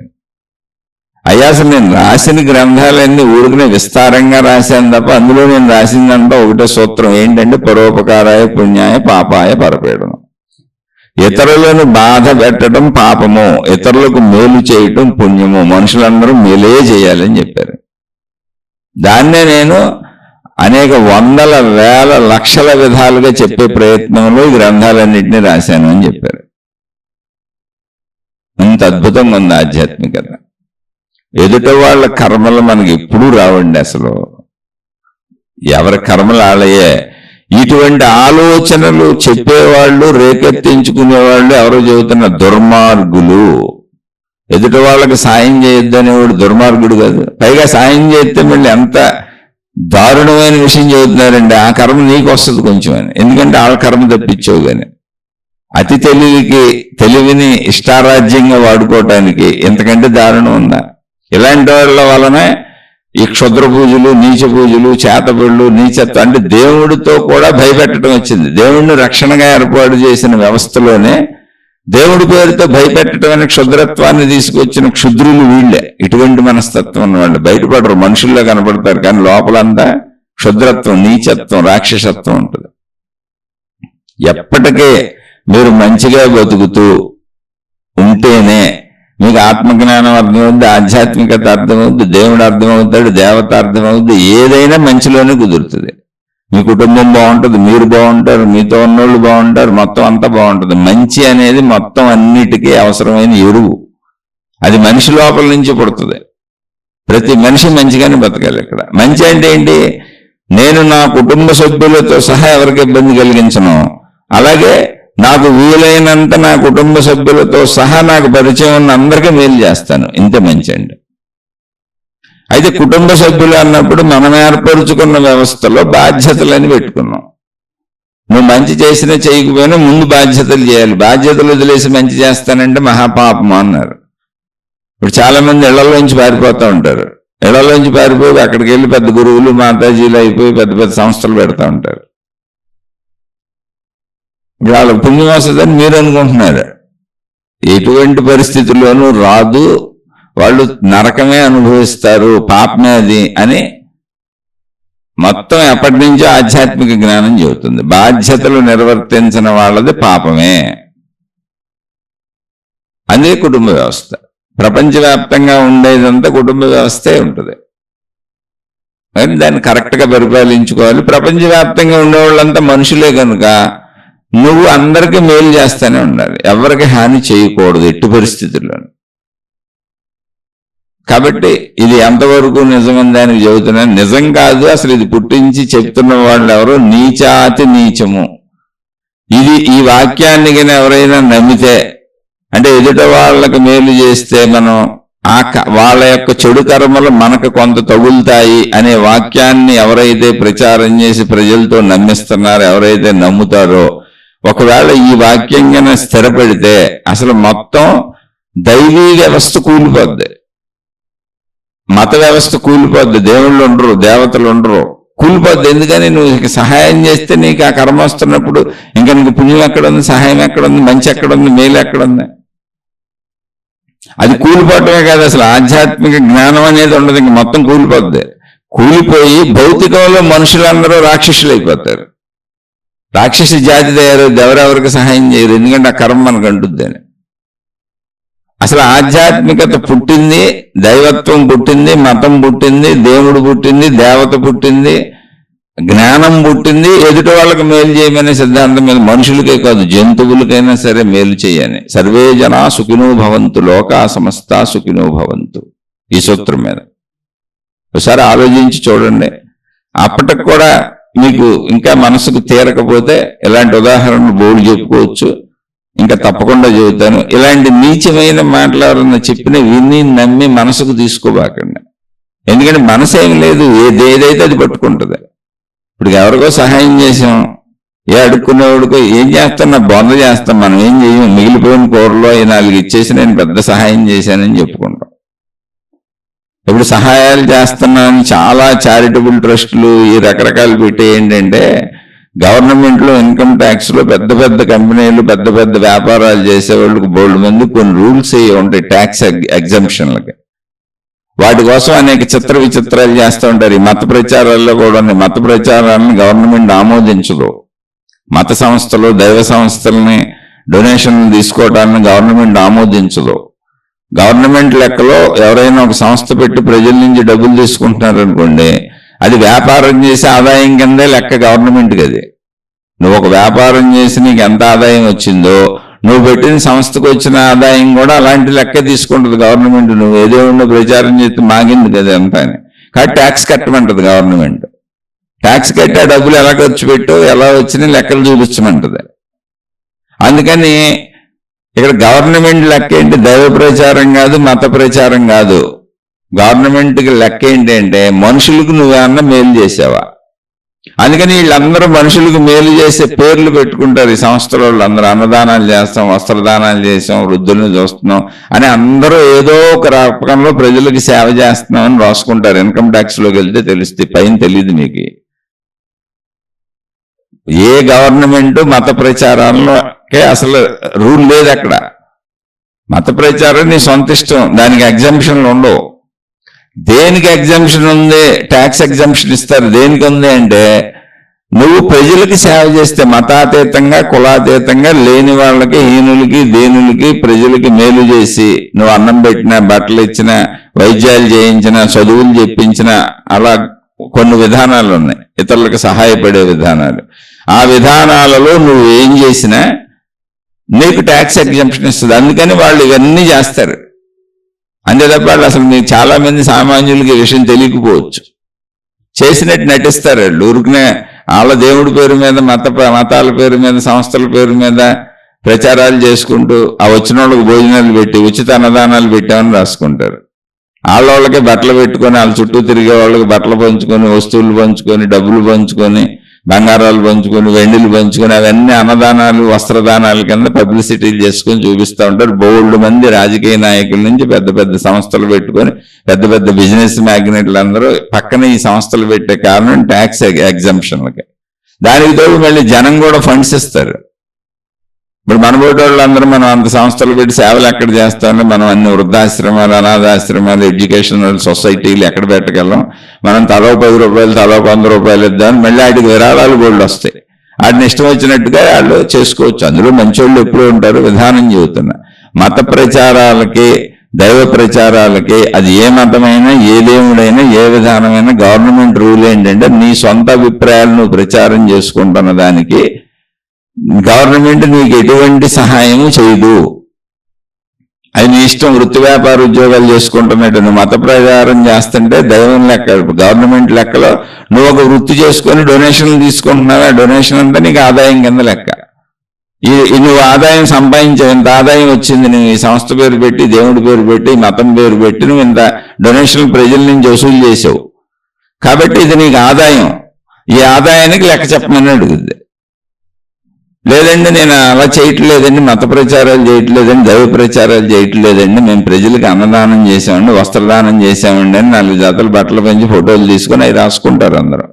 అయ్యా అసలు నేను రాసిన గ్రంథాలన్నీ ఊరికనే విస్తారంగా రాశాను తప్ప అందులో నేను రాసిందంతా ఒకటే సూత్రం, ఏంటంటే పరోపకారాయ పుణ్యాయ పాపాయ పరపీడనం. ఇతరులను బాధ పెట్టడం పాపము, ఇతరులకు మేలు చేయటం పుణ్యము, మనుషులందరూ మేలే చేయాలని చెప్పారు. దాన్నే నేను అనేక వందల వేల లక్షల విధాలుగా చెప్పే ప్రయత్నంలో ఈ గ్రంథాలన్నింటినీ రాశాను అని చెప్పారు. ఇంత అద్భుతంగా ఉంది ఆధ్యాత్మికత. ఎదుట వాళ్ళ కర్మలు మనకి ఎప్పుడూ రావండి. అసలు ఎవరి కర్మలు ఆలయే. ఇటువంటి ఆలోచనలు చెప్పేవాళ్ళు, రేకెత్తించుకునేవాళ్ళు ఎవరో చెబుతున్న దుర్మార్గులు. ఎదుట వాళ్ళకి సాయం చేయొద్దనేవాడు దుర్మార్గుడు కాదు, పైగా సాయం చేస్తే మళ్ళీ ఎంత దారుణమైన విషయం చెబుతున్నారండి, ఆ కర్మ నీకు వస్తుంది కొంచెం అని. ఎందుకంటే వాళ్ళ కర్మ తప్పించావు కానీ. అతి తెలివిని ఇష్టారాజ్యంగా వాడుకోవటానికి ఎంతకంటే దారుణం ఉందా? ఇలాంటి వాళ్ళ వలన ఈ క్షుద్ర పూజలు, నీచ పూజలు, చేతబడులు, నీచత్వం, అంటే దేవుడితో కూడా భయపెట్టడం వచ్చింది. దేవుడిని రక్షణగా ఏర్పాటు చేసిన వ్యవస్థలోనే దేవుడి పేరుతో భయపెట్టడం అనే క్షుద్రత్వాన్ని తీసుకొచ్చిన క్షుద్రులు వీళ్ళే. ఇటువంటి మనస్తత్వం ఉన్న వాళ్ళు బయటపడరు, మనుషుల్లో కనపడతారు, కానీ లోపలంతా క్షుద్రత్వం, నీచత్వం, రాక్షసత్వం ఉంటుంది. ఎప్పటికే మీరు మంచిగా బతుకుతూ ఉంటేనే మీకు ఆత్మజ్ఞానం అర్థమవుద్ది, ఆధ్యాత్మికత అర్థమవుద్ది, దేవుడు అర్థమవుతాడు, దేవత అర్థమవుద్ది, ఏదైనా మంచిలోనే కుదురుతుంది. మీ కుటుంబం బాగుంటుంది, మీరు బాగుంటారు, మీతో ఉన్నోళ్ళు బాగుంటారు, మొత్తం అంతా బాగుంటుంది. మంచి అనేది మొత్తం అన్నిటికీ అవసరమైన ఎరువు. అది మనిషి లోపల నుంచి పుడుతుంది. ప్రతి మనిషి మంచిగానే బతకాలి. ఇక్కడ మంచి అంటే ఏంటి? నేను నా కుటుంబ సభ్యులతో సహా ఎవరికి ఇబ్బంది కలిగించను, అలాగే నాకు వీలైనంత నా కుటుంబ సభ్యులతో సహా నాకు పరిచయం ఉన్న అందరికీ మేలు చేస్తాను. ఇంత మంచి అండి. అయితే కుటుంబ సభ్యులు అన్నప్పుడు మనం ఏర్పరుచుకున్న వ్యవస్థలో బాధ్యతలని పెట్టుకున్నాం. నువ్వు మంచి చేసినా చేయకపోయినా ముందు బాధ్యతలు చేయాలి. బాధ్యతలు వదిలేసి మంచి చేస్తానంటే మహాపాపం అన్నారు. ఇప్పుడు చాలా మంది ఇళ్లలోంచి పారిపోతూ ఉంటారు. ఇళ్లలోంచి పారిపోయి అక్కడికి వెళ్ళి పెద్ద గురువులు మాతాజీలు అయిపోయి పెద్ద పెద్ద సంస్థలు పెడతా ఉంటారు. ఇప్పుడు వాళ్ళ పుణ్యం వస్తుందని మీరు అనుకుంటున్నారు. ఎటువంటి పరిస్థితుల్లోనూ రాదు, వాళ్ళు నరకమే అనుభవిస్తారు, పాపమే అది అని మొత్తం ఎప్పటి నుంచో ఆధ్యాత్మిక జ్ఞానం చెబుతుంది. బాధ్యతలు నిర్వర్తించిన వాళ్ళది పాపమే. అదే కుటుంబ వ్యవస్థ. ప్రపంచవ్యాప్తంగా ఉండేదంతా కుటుంబ వ్యవస్థే ఉంటుంది. కానీ దాన్ని కరెక్ట్గా పరిపాలించుకోవాలి. ప్రపంచవ్యాప్తంగా ఉండేవాళ్ళంతా మనుషులే కనుక నువ్వు అందరికీ మేలు చేస్తూనే ఉండాలి, ఎవరికి హాని చేయకూడదు ఎట్టి పరిస్థితుల్లో. కాబట్టి ఇది ఎంతవరకు నిజమని దానికి చెబుతున్నాను. నిజం కాదు, అసలు ఇది పుట్టించి చెప్తున్న వాళ్ళు ఎవరు నీచాతి నీచము. ఈ వాక్యాన్ని కానీ ఎవరైనా నమ్మితే, అంటే ఎదుట వాళ్ళకి మేలు చేస్తే మనం వాళ్ళ యొక్క చెడు కర్మలు మనకు కొంత తగులుతాయి అనే వాక్యాన్ని ఎవరైతే ప్రచారం చేసి ప్రజలతో నమ్మిస్తున్నారో, ఎవరైతే నమ్ముతారో, ఒకవేళ ఈ వాక్యం కన్నా స్థిరపడితే అసలు మొత్తం దైవీ వ్యవస్థ కూలిపోద్ది, మత వ్యవస్థ కూలిపోద్ది, దేవుళ్ళు ఉండరు, దేవతలు ఉండరు, కూలిపోద్ది. ఎందుకని నువ్వు సహాయం చేస్తే నీకు ఆ కర్మ వస్తున్నప్పుడు ఇంకా నీకు పుణ్యం ఎక్కడుంది, సహాయం ఎక్కడుంది, మంచి ఎక్కడుంది, మేలు ఎక్కడుంది? అది కూలిపోవటమే కాదు, అసలు ఆధ్యాత్మిక జ్ఞానం అనేది ఉండదు, ఇంక మొత్తం కూలిపోద్ది. కూలిపోయి భౌతికంలో మనుషులందరూ రాక్షసులు అయిపోతారు. రాక్షసి జాతి తయారవుద్ది, ఎవరెవరికి సహాయం చేయరు, ఎందుకంటే ఆ కర్మ మనకు అంటుద్దని. అసలు ఆధ్యాత్మికత పుట్టింది, దైవత్వం పుట్టింది, మతం పుట్టింది, దేవుడు పుట్టింది, దేవత పుట్టింది, జ్ఞానం పుట్టింది ఎదుటి వాళ్ళకి మేలు చేయమనే సిద్ధాంతం మీద. మనుషులకే కాదు, జంతువులకైనా సరే మేలు చేయని. సర్వే జనా సుఖినో భవంతు, లోకా సమస్త సుఖినో భవంతు, ఈ సూత్రం మీద ఒకసారి ఆలోచించి చూడండి. అప్పటికి కూడా మీకు ఇంకా మనసుకు తీరకపోతే ఇలాంటి ఉదాహరణలు బోర్డు చెప్పుకోవచ్చు, ఇంకా తప్పకుండా చెబుతాను. ఇలాంటి నీచమైన మాటలు ఎవరన్నా చెప్పిన విని నమ్మి మనసుకు తీసుకోబాకండి. ఎందుకంటే మనసు ఏం లేదు, ఏదైతే అది పట్టుకుంటుంది. ఇప్పుడు ఎవరికో సహాయం చేసాం, అడుక్కునేవాడికో ఏం చేస్తాం, నా బొంద చేస్తాం, మనం ఏం చేయం, మిగిలిపోయిన కూరలో 4 ఇచ్చేసి నేను పెద్ద సహాయం చేశానని చెప్పుకుంటాం. ఇప్పుడు సహాయాలు చేస్తున్నాను చాలా చారిటబుల్ ట్రస్టులు ఈ రకరకాలు పెట్టి ఏంటంటే, గవర్నమెంట్లో ఇన్కమ్ ట్యాక్స్ లో పెద్ద పెద్ద కంపెనీలు పెద్ద పెద్ద వ్యాపారాలు చేసేవాళ్ళకి బోల్డ్ మంది కొన్ని రూల్స్ ఉంటాయి ట్యాక్స్ ఎగ్జంప్షన్లకి. వాటి కోసం అనేక చిత్ర విచిత్రాలు చేస్తూ ఉంటారు. ఈ మత ప్రచారాల్లో కూడా మత ప్రచారాలను గవర్నమెంట్ ఆమోదించదు. మత సంస్థలు, దైవ సంస్థలని డొనేషన్లు తీసుకోవడాన్ని గవర్నమెంట్ ఆమోదించదు. గవర్నమెంట్ లెక్కలో ఎవరైనా ఒక సంస్థ పెట్టి ప్రజల నుంచి డబ్బులు తీసుకుంటున్నారు అనుకోండి, అది వ్యాపారం చేసి ఆదాయం కిందే లెక్క గవర్నమెంట్కి. అది నువ్వు ఒక వ్యాపారం చేసి నీకు ఎంత ఆదాయం వచ్చిందో, నువ్వు పెట్టిన సంస్థకు వచ్చిన ఆదాయం కూడా అలాంటి లెక్క తీసుకుంటుంది గవర్నమెంట్. నువ్వు ఏదేమో ప్రచారం చేస్తే మాగింది కదా ఎంత అని. కాబట్టి ట్యాక్స్ కట్టమంటది గవర్నమెంట్. ట్యాక్స్ కట్టి ఆ డబ్బులు ఎలా ఖర్చు పెట్టో ఎలా వచ్చినా లెక్కలు చూపించమంటది. అందుకని ఇక్కడ గవర్నమెంట్ లెక్క ఏంటి, దైవ ప్రచారం కాదు, మత ప్రచారం కాదు. గవర్నమెంట్కి లెక్క ఏంటంటే మనుషులకు నువ్వేమన్నా మేలు చేసావా. అందుకని వీళ్ళందరూ మనుషులకు మేలు చేసే పేర్లు పెట్టుకుంటారు ఈ సంస్థల వాళ్ళందరూ. అన్నదానాలు చేస్తాం, వస్త్రదానాలు చేస్తాం, వృద్ధుల్ని చూస్తున్నాం అని అందరూ ఏదో ఒక రకంలో ప్రజలకు సేవ చేస్తున్నాం అని రాసుకుంటారు. ఇన్కమ్ ట్యాక్స్ లోకి వెళ్తే తెలుస్తుంది, పైన తెలియదు మీకు. ఏ గవర్నమెంట్ మత ప్రచారాలకే అసలు రూల్ లేదు అక్కడ. మత ప్రచారం నీ సొంత ఇష్టం, దానికి ఎగ్జంప్షన్లు ఉండవు. దేనికి ఎగ్జంప్షన్ ఉంది, ట్యాక్స్ ఎగ్జంప్షన్ ఇస్తారు. దేనికి ఉంది అంటే నువ్వు ప్రజలకి సేవ చేస్తే, మతాతీతంగా కులాతీతంగా లేని వాళ్ళకి, హీనులకి, దేనులకి, ప్రజలకి మేలు చేసి నువ్వు అన్నం పెట్టినా, బట్టలు ఇచ్చినా, వైద్యాలు చేయించినా, చదువులు చెప్పించినా, అలా కొన్ని విధానాలు ఉన్నాయి ఇతరులకు సహాయపడే విధానాలు. ఆ విధానాలలో నువ్వు ఏం చేసినా నీకు ట్యాక్స్ ఎగ్జంప్షన్ ఇస్తుంది. అందుకని వాళ్ళు ఇవన్నీ చేస్తారు. అంతే తప్ప వాళ్ళు అసలు మీకు చాలా మంది సామాన్యులకి ఈ విషయం తెలియకపోవచ్చు, చేసినట్టు నటిస్తారు. వాళ్ళు ఊరికనే వాళ్ళ దేవుడి పేరు మీద, మతాల పేరు మీద, సంస్థల పేరు మీద ప్రచారాలు చేసుకుంటూ ఆ వచ్చిన వాళ్ళకి భోజనాలు పెట్టి ఉచిత అన్నదానాలు పెట్టామని రాసుకుంటారు. వాళ్ళకే బట్టలు పెట్టుకొని వాళ్ళ చుట్టూ తిరిగే వాళ్ళకి బట్టలు పంచుకొని, వస్తువులు పంచుకొని, డబ్బులు పంచుకొని, బంగారాలు పంచుకొని వెండిలు పంచుకొని అవన్నీ అన్నదానాలు వస్త్రదానాల కింద పబ్లిసిటీలు చేసుకొని చూపిస్తూ ఉంటారు. బోల్డ్ మంది రాజకీయ నాయకుల నుంచి పెద్ద పెద్ద సంస్థలు పెట్టుకొని పెద్ద పెద్ద బిజినెస్ మ్యాగ్నెట్లు అందరూ పక్కన ఈ సంస్థలు పెట్టే కారణం ట్యాక్స్ ఎగ్జంప్షన్లకి. దానికి తోడు మళ్ళీ జనం కూడా ఫండ్స్ ఇస్తారు. ఇప్పుడు మనబోటి వాళ్ళందరూ మనం అంత సంస్థలు పెట్టి సేవలు ఎక్కడ చేస్తామని మనం అన్ని వృద్ధాశ్రమాలు, అనాథాశ్రమాలు, ఎడ్యుకేషనల్ సొసైటీలు ఎక్కడ పెట్టగలం? మనం తలో 10 రూపాయలు, తలో 100 రూపాయలు ఇద్దామని మళ్ళీ వాటికి విరాళాలు గోల్డ్ వస్తాయి. వాటిని ఇష్టం వచ్చినట్టుగా వాళ్ళు చేసుకోవచ్చు. అందులో మంచోళ్ళు ఎప్పుడూ ఉంటారు. విధానం చెబుతున్నా, మత ప్రచారాలకి దైవ ప్రచారాలకి అది ఏ మతమైనా ఏ దేవుడైనా ఏ విధానమైనా గవర్నమెంట్ రూల్ ఏంటంటే నీ సొంత అభిప్రాయాలు నువ్వు ప్రచారం చేసుకుంటున్న దానికి గవర్నమెంట్ నీకు ఎటువంటి సహాయము చేయదు. అది నీ ఇష్టం. వృత్తి వ్యాపార ఉద్యోగాలు చేసుకుంటున్నట్టు నువ్వు మత ప్రచారం చేస్తుంటే దైవం లెక్క, గవర్నమెంట్ లెక్కలో నువ్వు ఒక వృత్తి చేసుకొని డొనేషన్లు తీసుకుంటున్నావా, డొనేషన్ అంతా నీకు ఆదాయం కింద లెక్క. నువ్వు ఆదాయం సంపాదించావు, ఇంత ఆదాయం వచ్చింది, నువ్వు ఈ సంస్థ పేరు పెట్టి, దేవుడి పేరు పెట్టి, మతం పేరు పెట్టి నువ్వు ఇంత డొనేషన్లు ప్రజల నుంచి వసూలు చేసావు కాబట్టి ఇది నీకు ఆదాయం. ఈ ఆదాయానికి లెక్క చెప్పమని అడుగుద్ది. లేదండి నేను అలా చేయట్లేదండి, మత ప్రచారాలు చేయట్లేదండి, దైవ ప్రచారాలు చేయట్లేదండి, మేము ప్రజలకు అన్నదానం చేసామండి, వస్త్రదానం చేసామండి అని 4 జతలు బట్టలు పెంచి ఫోటోలు తీసుకొని అవి రాసుకుంటారు అందరూ.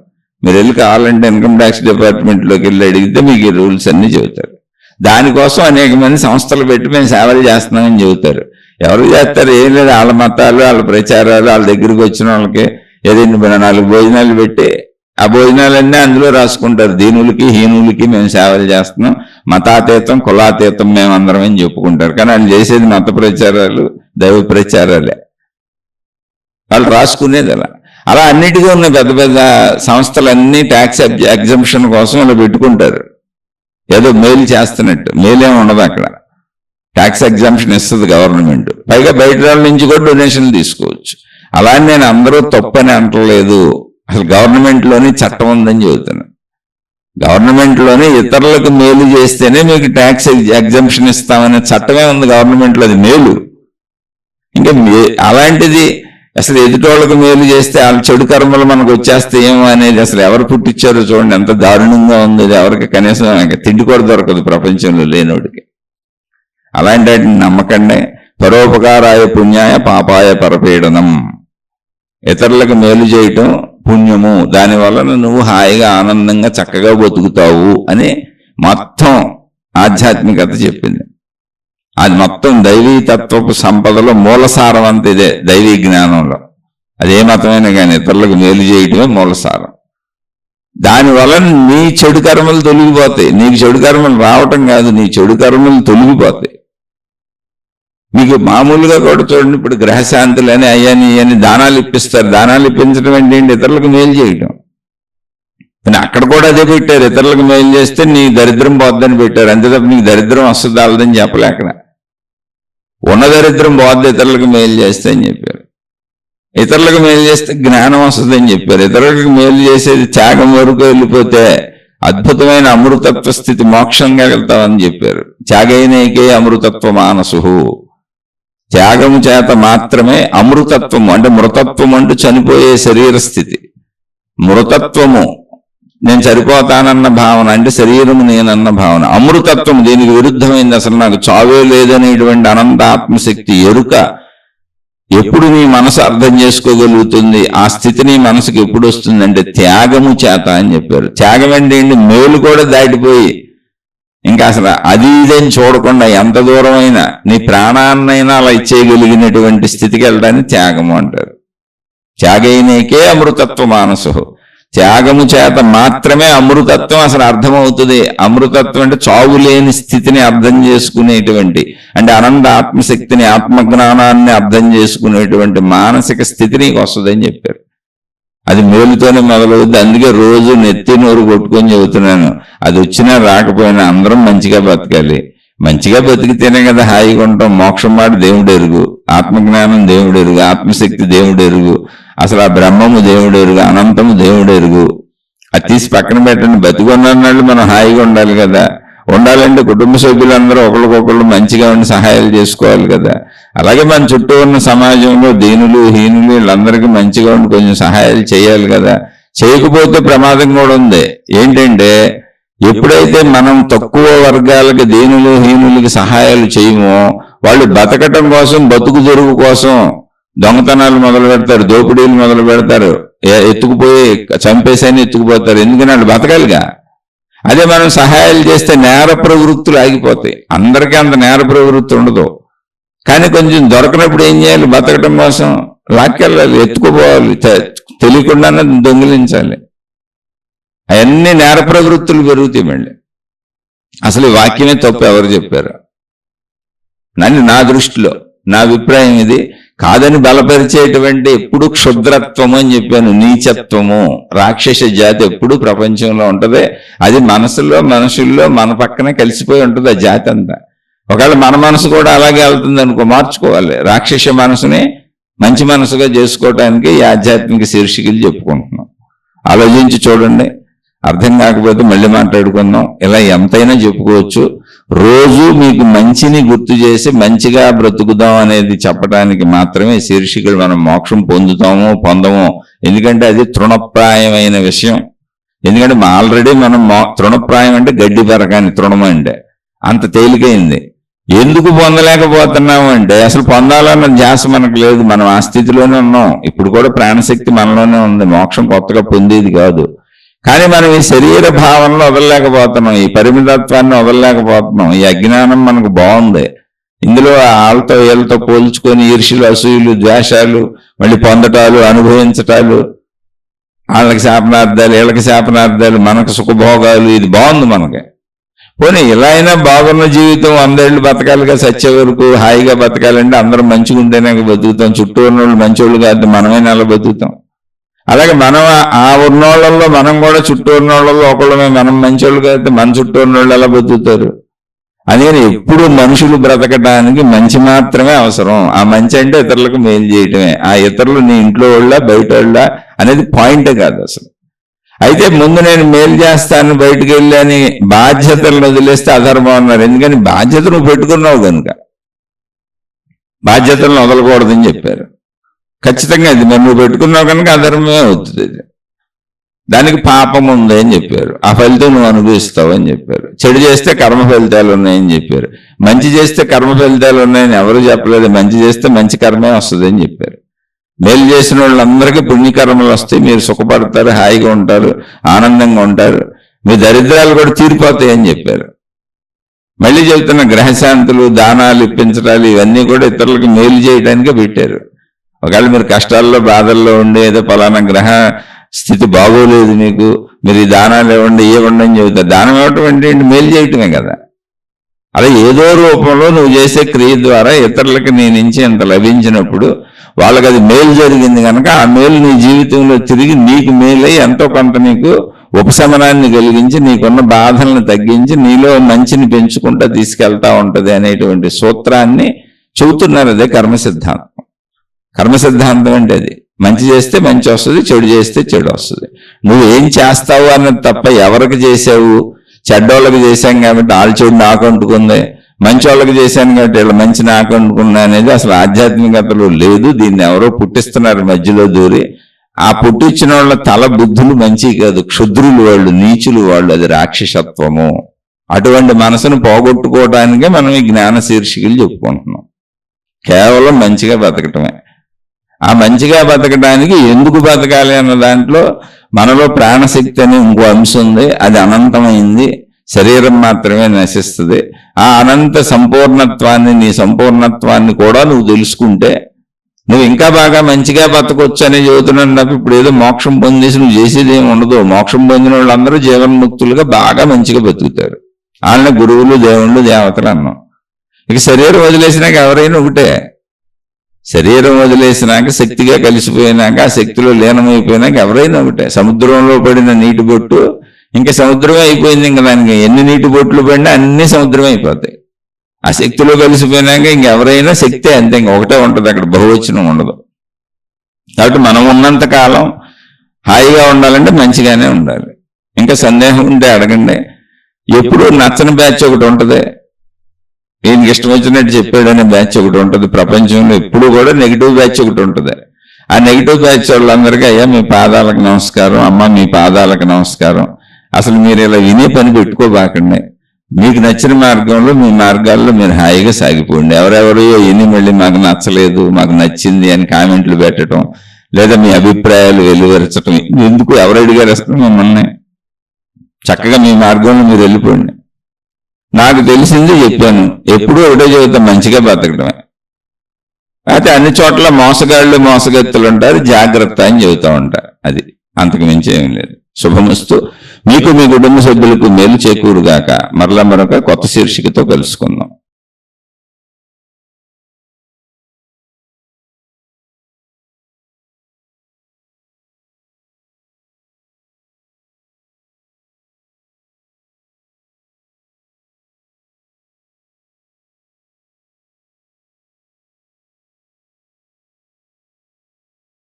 మీరు వెళ్ళి కావాలంటే ఇన్కమ్ ట్యాక్స్ డిపార్ట్మెంట్లోకి వెళ్ళి అడిగితే మీకు ఈ రూల్స్ అన్ని చెబుతారు. దానికోసం అనేక మంది సంస్థలు పెట్టి మేము సేవలు చేస్తున్నామని చెబుతారు. ఎవరు చేస్తారు? ఏం లేదు, వాళ్ళ మతాలు, వాళ్ళ ప్రచారాలు, వాళ్ళ దగ్గరికి వచ్చిన వాళ్ళకి ఏదైనా 4 భోజనాలు పెట్టి ఆ భోజనాలన్నీ అందులో రాసుకుంటారు. దీనులకి హీనులకి మేము సేవలు చేస్తున్నాం, మతాతీతం కులాతీతం మేమందరం అని చెప్పుకుంటారు. కానీ వాళ్ళు చేసేది మత ప్రచారాలు, దైవ ప్రచారాలే. వాళ్ళు రాసుకునేది అలా అన్నిటికీ ఉన్న పెద్ద పెద్ద సంస్థలన్నీ ట్యాక్స్ ఎగ్జంప్షన్ కోసం వాళ్ళు పెట్టుకుంటారు. ఏదో మేలు చేస్తున్నట్టు. మేలేం ఉండదు అక్కడ. ట్యాక్స్ ఎగ్జంప్షన్ ఇస్తుంది గవర్నమెంట్. పైగా బయట వాళ్ళ నుంచి కూడా డొనేషన్లు తీసుకోవచ్చు. అలా నేను అందరూ తప్పని అంటలేదు. అసలు గవర్నమెంట్లోని చట్టం ఉందని చెబుతున్నాను. గవర్నమెంట్లోనే ఇతరులకు మేలు చేస్తేనే మీకు ట్యాక్స్ ఎగ్జంప్షన్ ఇస్తామనే చట్టమే ఉంది గవర్నమెంట్లో. అది మేలు. ఇంకా అలాంటిది అసలు ఎదుటోళ్ళకు మేలు చేస్తే వాళ్ళ చెడు కర్మలు మనకు వచ్చేస్తే ఏమో అనేది అసలు ఎవరు పుట్టించారో చూడండి, ఎంత దారుణంగా ఉంది. ఎవరికి కనీసం తిండి కూడా దొరకదు ప్రపంచంలో లేనోడికి. అలాంటి వాటిని నమ్మకండి. పరోపకారాయ పుణ్యాయ పాపాయ పరపీడనం. ఇతరులకు మేలు చేయటం పుణ్యము, దానివల్ల నువ్వు హాయిగా ఆనందంగా చక్కగా బతుకుతావు అని మొత్తం ఆధ్యాత్మికత చెప్పింది. అది మొత్తం దైవీ తత్వపు సంపదలో మూలసారం అంత ఇదే. దైవీ జ్ఞానంలో అదే మతమైనా కానీ ఇతరులకు మేలు చేయటమే మూలసారం. దానివల్ల నీ చెడు కర్మలు తొలగిపోతాయి. నీకు చెడు కర్మలు రావటం కాదు, నీ చెడు కర్మలు తొలగిపోతాయి. మీకు మామూలుగా కూడా చూడండి, ఇప్పుడు గ్రహశాంతులని అయ్యని దానాలు ఇప్పిస్తారు. దానాలు ఇప్పించడం ఏంటి? ఇతరులకు మేలు చేయటం. అక్కడ కూడా అదే పెట్టారు. ఇతరులకు మేలు చేస్తే నీ దరిద్రం పోద్దని పెట్టారు. అంతే తప్ప నీకు దరిద్రం వస్తుంది అలదని చెప్పలే. అక్కడ ఉన్న దరిద్రం పోద్ది ఇతరులకు మేలు చేస్తే అని చెప్పారు. ఇతరులకు మేలు చేస్తే జ్ఞానం వస్తుంది అని చెప్పారు. ఇతరులకు మేలు చేసేది త్యాగం వరకు వెళ్ళిపోతే అద్భుతమైన అమృతత్వ స్థితి, మోక్షంగా వెళ్తామని చెప్పారు. త్యాగైనైకే అమృతత్వ మానసు. త్యాగము చేత మాత్రమే అమృతత్వము, అంటే మృతత్వము అంటే చనిపోయే శరీర స్థితి. మృతత్వము నేను చనిపోతానన్న భావన, అంటే శరీరము నేనన్న భావన. అమృతత్వం దీనికి విరుద్ధమైంది. అసలు నాకు చావే లేదనేటువంటి అనంత ఆత్మశక్తి ఎరుక ఎప్పుడు నీ మనసు అర్థం చేసుకోగలుగుతుంది? ఆ స్థితి నీ మనసుకి ఎప్పుడు వస్తుందంటే త్యాగము చేత అని చెప్పారు. త్యాగం అంటే ఏంటి? మేలు కూడా దాటిపోయి ఇంకా అసలు అది ఇదని చూడకుండా ఎంత దూరమైనా నీ ప్రాణాన్నైనా అలా ఇచ్చేయగలిగినటువంటి స్థితికి వెళ్ళడాన్ని త్యాగము అంటారు. త్యాగైనకే అమృతత్వ మానసు. త్యాగము చేత మాత్రమే అమృతత్వం అసలు అర్థమవుతుంది. అమృతత్వం అంటే చావు లేని స్థితిని అర్థం చేసుకునేటువంటి, అంటే అనంత ఆత్మశక్తిని, ఆత్మజ్ఞానాన్ని అర్థం చేసుకునేటువంటి మానసిక స్థితి నీకు వస్తుందని చెప్పారు. అది మేలుతోనే మొదలవుద్ది. అందుకే రోజు నెత్తి నోరు కొట్టుకొని చెబుతున్నాను, అది వచ్చినా రాకపోయినా అందరం మంచిగా బతకాలి. మంచిగా బతికితేనే కదా హాయిగా ఉంటాం. మోక్షం మాట దేవుడు ఎరుగు, ఆత్మజ్ఞానం దేవుడు ఎరుగు, ఆత్మశక్తి దేవుడు ఎరుగు, అసలు ఆ బ్రహ్మము దేవుడు ఎరుగు, అనంతము దేవుడు ఎరుగు. అది తీసి పక్కన పెట్టండి. బతికున్నట్లు మనం హాయిగా ఉండాలి కదా. ఉండాలంటే కుటుంబ సభ్యులందరూ ఒకరికొకళ్ళు మంచిగా ఉండి సహాయాలు చేసుకోవాలి కదా. అలాగే మన చుట్టూ ఉన్న సమాజంలో దీనులు హీనులు వీళ్ళందరికీ మంచిగా ఉండి కొంచెం సహాయాలు చేయాలి కదా. చేయకపోతే ప్రమాదం కూడా ఉంది. ఏంటంటే ఎప్పుడైతే మనం తక్కువ వర్గాలకి, దీనులు హీనులకి సహాయాలు చేయమో, వాళ్ళు బతకటం కోసం, బతుకు తెరువు కోసం దొంగతనాలు మొదలు పెడతారు, దోపిడీలు మొదలు పెడతారు, ఎత్తుకుపోయి చంపేసని ఎత్తుకుపోతారు. ఎందుకని వాళ్ళు బతకాలిగా. అదే మనం సహాయాలు చేస్తే నేర ప్రవృత్తులు ఆగిపోతాయి. అందరికీ అంత నేర ప్రవృత్తి ఉండదు, కానీ కొంచెం దొరకనప్పుడు ఏం చేయాలి? బతకడం కోసం లాక్కెళ్ళాలి, ఎత్తుకుపోవాలి, తెలియకుండానే దొంగిలించాలి. అవన్నీ నేర ప్రవృత్తులు పెరుగుతాయి. మళ్ళీ అసలు ఈ వాక్యమే తప్పు ఎవరు చెప్పారు? నా దృష్టిలో, నా అభిప్రాయం ఇది కాదని బలపరిచేటువంటి ఎప్పుడు క్షుద్రత్వము అని చెప్పాను, నీచత్వము, రాక్షస జాతి ఎప్పుడు ప్రపంచంలో ఉంటది. అది మనుషుల్లో మన పక్కనే కలిసిపోయి ఉంటుంది ఆ జాతి అంతా. ఒకవేళ మన మనసు కూడా అలాగే వెళ్తుంది అనుకో, మార్చుకోవాలి. రాక్షస మనసుని మంచి మనసుగా చేసుకోవటానికి ఈ ఆధ్యాత్మిక శీర్షికలు చెప్పుకుంటున్నాం. ఆలోచించి చూడండి. అర్థం కాకపోతే మళ్ళీ మాట్లాడుకుందాం. ఇలా ఎంతైనా చెప్పుకోవచ్చు. రోజు మీకు మంచిని గుర్తు చేసి మంచిగా బ్రతుకుదాం అనేది చెప్పడానికి మాత్రమే శీర్షికలు. మనం మోక్షం పొందమో. ఎందుకంటే అది తృణప్రాయమైన విషయం. ఎందుకంటే ఆల్రెడీ మనం తృణప్రాయం అంటే గడ్డి పెరగాని తృణం అంటే అంత తేలికైంది. ఎందుకు పొందలేకపోతున్నాము అంటే అసలు పొందాలన్న ధ్యాస మనకు లేదు. మనం ఆ స్థితిలోనే ఉన్నాం. ఇప్పుడు కూడా ప్రాణశక్తి మనలోనే ఉంది. మోక్షం కొత్తగా పొందేది కాదు. కానీ మనం ఈ శరీర భావనలో వదలలేకపోతున్నాం, ఈ పరిమితత్వాన్ని వదలలేకపోతున్నాం. ఈ అజ్ఞానం మనకు బాగుంది. ఇందులో వాళ్ళతో వీళ్ళతో పోల్చుకొని ఈర్ష్యలు, అసూయలు, ద్వేషాలు, మళ్ళీ పొందటాలు, అనుభవించటాలు, వాళ్ళకి శాపనార్థాలు, వీళ్ళకి శాపనార్థాలు, మనకు సుఖభోగాలు, ఇది బాగుంది మనకి. పోనీ ఇలా అయినా బాగున్న జీవితం 100 ఏళ్ళు బతకాలిగా, సచ్చే వరకు హాయిగా బతకాలంటే అందరం మంచిగా ఉంటేనే బతుకుతాం. చుట్టూ ఉన్న వాళ్ళు మంచోళ్ళు కాదు, మనమైనా అలా బతుకుతాం. అలాగే మనం ఆ ఉన్నోళ్ళల్లో మనం కూడా చుట్టూ ఉన్నోళ్ళలో ఒకళ్ళమే మనం మంచోళ్ళు కాదు, మన చుట్టూ ఉన్నోళ్ళు ఎలా బతుకుతారు? అందుకని ఎప్పుడు మనుషులు బ్రతకడానికి మంచి మాత్రమే అవసరం. ఆ మంచి అంటే ఇతరులకు మేలు చేయటమే. ఆ ఇతరులు నీ ఇంట్లో వాళ్ళ బయట వాళ్ళ అనేది పాయింటే కాదు అసలు. అయితే ముందు నేను మేలు చేస్తాను, బయటకు వెళ్ళి అని బాధ్యతలను వదిలేస్తే అధర్మం అన్నారు. ఎందుకని బాధ్యత నువ్వు పెట్టుకున్నావు కనుక బాధ్యతలను వదలకూడదని చెప్పారు. ఖచ్చితంగా అది మరి నువ్వు పెట్టుకున్నావు కనుక అధర్మమే అవుతుంది. దానికి పాపం ఉంది అని చెప్పారు. ఆ ఫలితం నువ్వు అనుభవిస్తావు అని చెప్పారు. చెడు చేస్తే కర్మ ఫలితాలు ఉన్నాయని చెప్పారు. మంచి చేస్తే కర్మ ఫలితాలు ఉన్నాయని ఎవరు చెప్పలేదు. మంచి చేస్తే మంచి కర్మే వస్తుంది అని చెప్పారు. మేలు చేసిన వాళ్ళందరికీ పుణ్యకర్మలు వస్తాయి. మీరు సుఖపడతారు, హాయిగా ఉంటారు, ఆనందంగా ఉంటారు, మీ దరిద్రాలు కూడా తీరిపోతాయి అని చెప్పారు. మళ్ళీ చెబుతున్న గ్రహశాంతులు, దానాలు ఇప్పించడాలు ఇవన్నీ కూడా ఇతరులకు మేలు చేయడానికే పెట్టారు. ఒకవేళ మీరు కష్టాల్లో, బాధల్లో ఉండే ఏదో పలానా గ్రహ స్థితి బాగోలేదు మీకు, మీరు ఈ దానాలు ఇవ్వండి అని చెబుతారు. దానం ఇవ్వటం అంటే మేలు చేయటమే కదా. అలా ఏదో రూపంలో నువ్వు చేసే క్రియ ద్వారా ఇతరులకు నీ నుంచి ఎంత లభించినప్పుడు వాళ్ళకి అది మేలు జరిగింది కనుక ఆ మేలు నీ జీవితంలో తిరిగి నీకు మేలై ఎంతో కొంత నీకు ఉపశమనాన్ని కలిగించి, నీకున్న బాధలను తగ్గించి, నీలో మంచిని పెంచుకుంటూ తీసుకెళ్తా ఉంటది అనేటువంటి సూత్రాన్ని చెబుతున్నారు. అదే కర్మ సిద్ధాంతం. కర్మ సిద్ధాంతం అంటే అది. మంచి చేస్తే మంచి వస్తుంది, చెడు చేస్తే చెడు వస్తుంది. నువ్వు ఏం చేస్తావు అన్నది తప్ప ఎవరికి చేసావు, చెడ్డోళ్ళకి చేశాం కాబట్టి వాళ్ళ చెడు నాకు అంటుకుంది, మంచి వాళ్ళకి చేశాను కాబట్టి వీళ్ళ మంచి నాకు అంటుకున్నా అనేది అసలు ఆధ్యాత్మికతలో లేదు. దీన్ని ఎవరో పుట్టిస్తున్నారు మధ్యలో దూరి. ఆ పుట్టించిన వాళ్ళ తల బుద్ధులు మంచి కాదు, క్షుద్రులు వాళ్ళు, నీచులు వాళ్ళు. అది రాక్షసత్వము. అటువంటి మనసును పోగొట్టుకోవడానికే మనం ఈ జ్ఞాన శీర్షికలు చెప్పుకుంటున్నాం. కేవలం మంచిగా బతకటమే. ఆ మంచిగా బతకడానికి ఎందుకు బతకాలి అన్న దాంట్లో మనలో ప్రాణశక్తి అని ఇంకో అంశం ఉంది. అది అనంతమైంది. శరీరం మాత్రమే నశిస్తుంది. ఆ అనంత సంపూర్ణత్వాన్ని, నీ సంపూర్ణత్వాన్ని కూడా నువ్వు తెలుసుకుంటే నువ్వు ఇంకా బాగా మంచిగా బతకొచ్చు అని చెబుతున్నాను తప్ప ఇప్పుడు ఏదో మోక్షం పొందేసి నువ్వు చేసేది ఏమి ఉండదు. మోక్షం పొందిన వాళ్ళందరూ జీవన్ముక్తులుగా బాగా మంచిగా బతుకుతారు. వాళ్ళని గురువులు, దేవుళ్ళు, దేవతలు అన్నాం. ఇక శరీరం వదిలేసినాక ఎవరైనా ఒకటే. శరీరం వదిలేసినాక, శక్తిగా కలిసిపోయినాక, ఆ శక్తిలో లీనమైపోయినాక ఎవరైనా ఒకటే. సముద్రంలో పడిన నీటి బొట్టు ఇంకా సముద్రమే అయిపోయింది. ఇంకా దానికి ఎన్ని నీటి బొట్లు పడినా అన్ని సముద్రమే అయిపోతాయి. ఆ శక్తిలో కలిసిపోయినాక ఇంకెవరైనా శక్తే అంతే, ఇంక ఒకటే ఉంటుంది. అక్కడ బహువచనం ఉండదు. కాబట్టి మనం ఉన్నంత కాలం హాయిగా ఉండాలంటే మంచిగానే ఉండాలి. ఇంకా సందేహం ఉంటే అడగండి. ఎప్పుడు నచ్చని బ్యాచ్ ఒకటి ఉంటుంది, ఈయనకి ఇష్టం వచ్చినట్టు చెప్పాడనే బ్యాచ్ ఒకటి ఉంటుంది. ప్రపంచంలో ఎప్పుడు కూడా నెగిటివ్ బ్యాచ్ ఒకటి ఉంటుంది. ఆ నెగిటివ్ బ్యాచ్ వాళ్ళందరికీ అయ్యా మీ పాదాలకు నమస్కారం, అమ్మ మీ పాదాలకు నమస్కారం, అసలు మీరు ఇలా వినే పని పెట్టుకోబాకండి, మీకు నచ్చిన మార్గంలో మీ మార్గాల్లో మీరు హాయిగా సాగిపోండి. ఎవరెవరో విని మళ్ళీ మాకు నచ్చలేదు మాకు నచ్చింది అని కామెంట్లు పెట్టడం, లేదా మీ అభిప్రాయాలు వెలువరచడం ఎందుకు? ఎవరు అడిగారు అసలు మిమ్మల్ని? చక్కగా మీ మార్గంలో మీరు వెళ్ళిపోండి. నాకు తెలిసింది చెప్పాను, ఎప్పుడూ ఒకటే చెబుతాం, మంచిగా బతకడమే. అయితే అన్ని చోట్ల మోసగాళ్ళు మోసగత్తులు ఉంటారు, జాగ్రత్త అని చెబుతూ ఉంటారు. అది అంతకు మించి ఏం లేదు. శుభమస్తు. మీకు మీ కుటుంబ సభ్యులకు మేలు చేకూరుగాక. మరలా మరొక కొత్త శీర్షికతో కలుసుకుందాం.